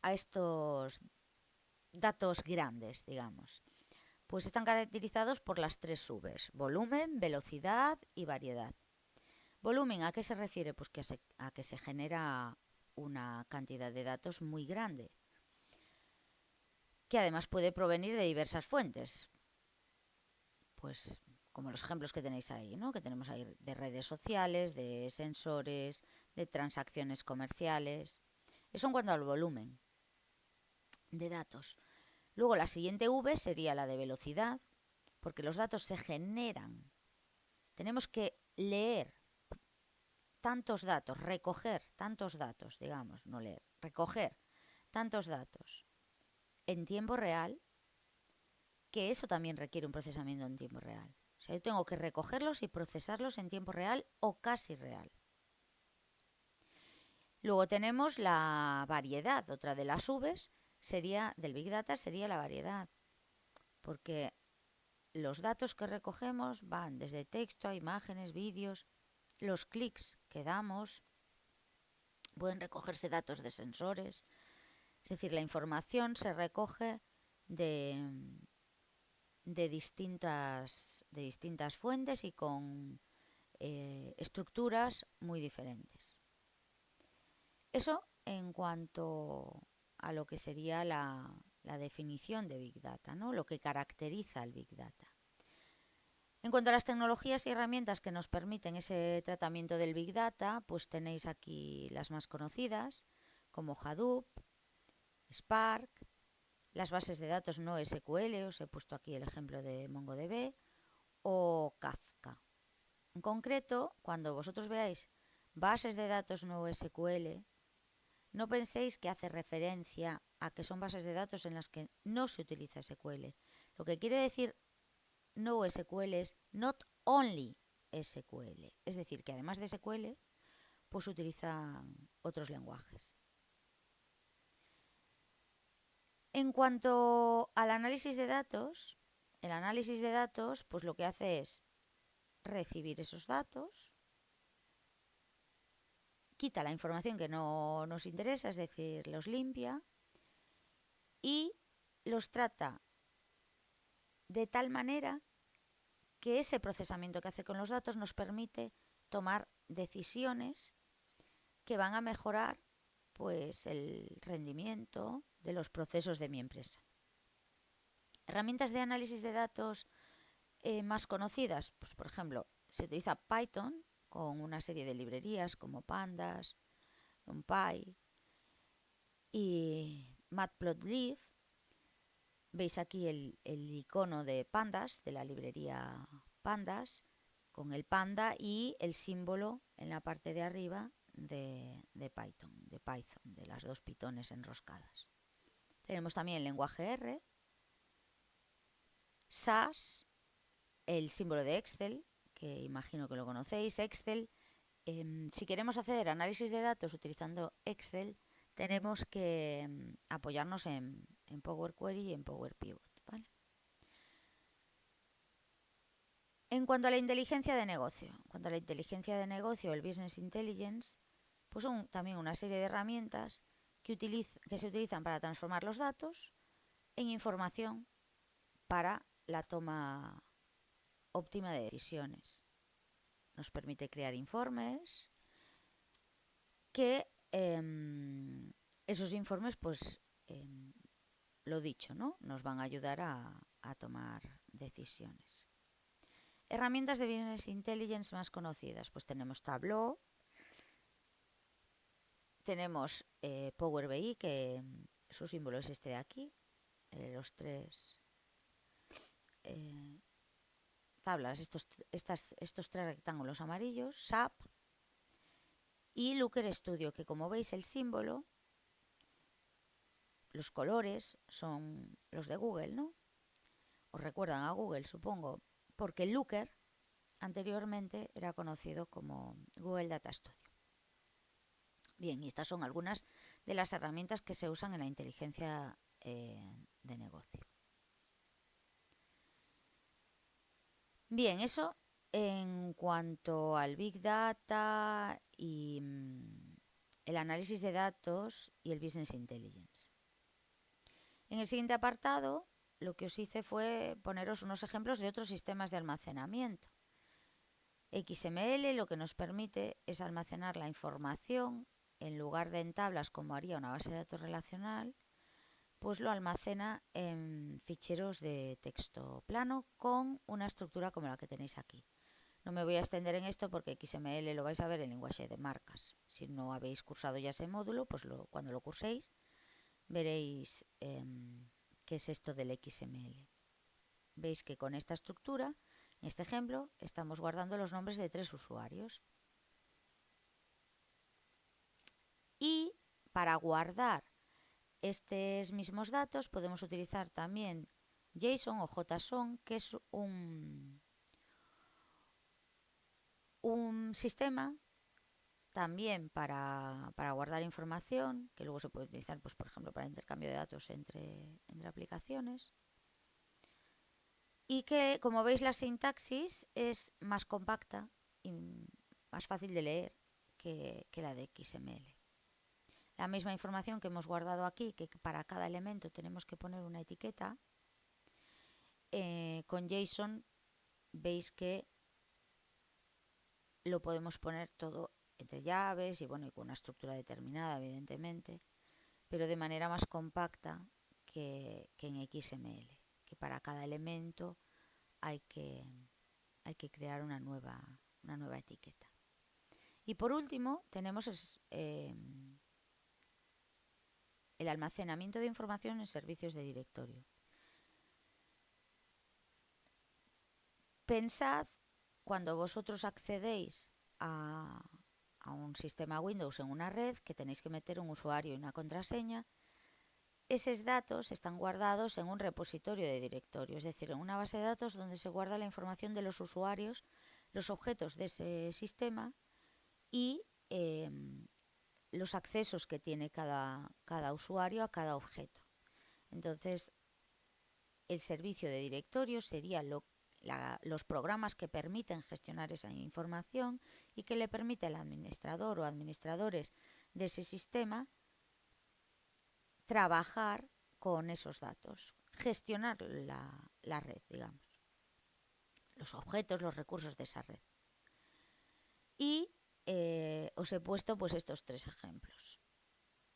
a estos datos grandes, digamos? Pues están caracterizados por las 3 Vs: volumen, velocidad y variedad. Volumen, ¿a qué se refiere? Pues a que se genera una cantidad de datos muy grande, que además puede provenir de diversas fuentes, pues como los ejemplos que tenéis ahí, ¿no? Que tenemos ahí de redes sociales, de sensores, de transacciones comerciales. Eso en cuanto al volumen de datos. Luego la siguiente V sería la de velocidad, porque los datos se generan. Tenemos que leer tantos datos, recoger tantos datos, digamos, no leer, recoger tantos datos en tiempo real, que eso también requiere un procesamiento en tiempo real. O sea, yo tengo que recogerlos y procesarlos en tiempo real o casi real. Luego tenemos la variedad, otra de las Vs del Big Data sería la variedad, porque los datos que recogemos van desde texto a imágenes, vídeos, los clics que damos, pueden recogerse datos de sensores, es decir, la información se recoge de distintas fuentes y con estructuras muy diferentes. Eso en cuanto a lo que sería la definición de Big Data, ¿no? Lo que caracteriza al Big Data. En cuanto a las tecnologías y herramientas que nos permiten ese tratamiento del Big Data, pues tenéis aquí las más conocidas, como Hadoop, Spark, las bases de datos no SQL, os he puesto aquí el ejemplo de MongoDB, o Kafka. En concreto, cuando vosotros veáis bases de datos no SQL, no penséis que hace referencia a que son bases de datos en las que no se utiliza SQL. Lo que quiere decir no SQL es not only SQL, es decir, que además de SQL, pues utilizan otros lenguajes. En cuanto al análisis de datos, el análisis de datos, pues lo que hace es recibir esos datos, quita la información que no nos interesa, es decir, los limpia y los trata de tal manera que ese procesamiento que hace con los datos nos permite tomar decisiones que van a mejorar pues el rendimiento de los procesos de mi empresa. Herramientas de análisis de datos más conocidas, pues por ejemplo, se utiliza Python con una serie de librerías como Pandas, NumPy y Matplotlib. Veis aquí el icono de Pandas, de la librería Pandas, con el panda y el símbolo en la parte de arriba de Python, de las dos pitones enroscadas. Tenemos también el lenguaje R, SAS, el símbolo de Excel, que imagino que lo conocéis. Excel si queremos hacer análisis de datos utilizando Excel, tenemos que apoyarnos en Power Query y en Power Pivot, ¿vale? En cuanto a la inteligencia de negocio, el Business Intelligence, pues son también una serie de herramientas que se utilizan para transformar los datos en información para la toma óptima de decisiones. Nos permite crear informes que esos informes, pues lo dicho, ¿no? Nos van a ayudar a tomar decisiones. Herramientas de Business Intelligence más conocidas, pues tenemos Tableau, tenemos Power BI, que su símbolo es este de aquí, los tres tablas, estos tres rectángulos amarillos, SAP y Looker Studio, que como veis el símbolo, los colores son los de Google, ¿no? Os recuerdan a Google, supongo, porque Looker anteriormente era conocido como Google Data Studio. Bien, y estas son algunas de las herramientas que se usan en la inteligencia de negocio. Bien, eso en cuanto al Big Data y el análisis de datos y el Business Intelligence. En el siguiente apartado, lo que os hice fue poneros unos ejemplos de otros sistemas de almacenamiento. XML lo que nos permite es almacenar la información en lugar de en tablas como haría una base de datos relacional, pues lo almacena en ficheros de texto plano con una estructura como la que tenéis aquí. No me voy a extender en esto porque XML lo vais a ver en lenguaje de marcas. Si no habéis cursado ya ese módulo, pues cuando lo curséis veréis qué es esto del XML. Veis que con esta estructura, en este ejemplo, estamos guardando los nombres de 3 usuarios. Y para guardar estos mismos datos podemos utilizar también JSON o JSON, que es un sistema también para guardar información, que luego se puede utilizar, pues, por ejemplo, para intercambio de datos entre aplicaciones. Y que, como veis, la sintaxis es más compacta y más fácil de leer que la de XML. La misma información que hemos guardado aquí, que para cada elemento tenemos que poner una etiqueta, con JSON veis que lo podemos poner todo entre llaves y bueno, y con una estructura determinada, evidentemente, pero de manera más compacta que en XML, que para cada elemento hay que crear una nueva etiqueta. Y por último tenemos el almacenamiento de información en servicios de directorio. Pensad cuando vosotros accedéis a un sistema Windows en una red, que tenéis que meter un usuario y una contraseña. Esos datos están guardados en un repositorio de directorio, es decir, en una base de datos donde se guarda la información de los usuarios, los objetos de ese sistema y los accesos que tiene cada usuario a cada objeto. Entonces, el servicio de directorio sería los programas que permiten gestionar esa información y que le permite al administrador o administradores de ese sistema trabajar con esos datos, gestionar la red, digamos, los objetos, los recursos de esa red. Y os he puesto pues estos 3 ejemplos: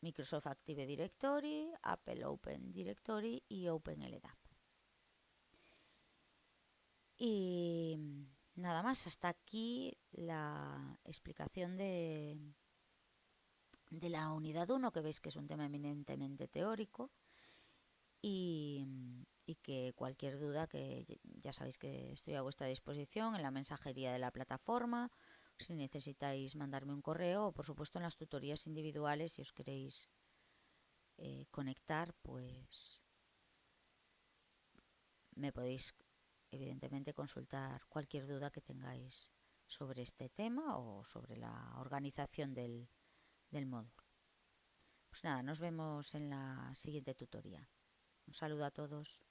Microsoft Active Directory, Apple Open Directory y OpenLDAP. Y nada más, hasta aquí la explicación de la unidad 1, que veis que es un tema eminentemente teórico y que cualquier duda, que ya sabéis que estoy a vuestra disposición en la mensajería de la plataforma, si necesitáis mandarme un correo o por supuesto en las tutorías individuales, si os queréis conectar, pues me podéis evidentemente consultar cualquier duda que tengáis sobre este tema o sobre la organización del módulo. Pues nada, nos vemos en la siguiente tutoría. Un saludo a todos.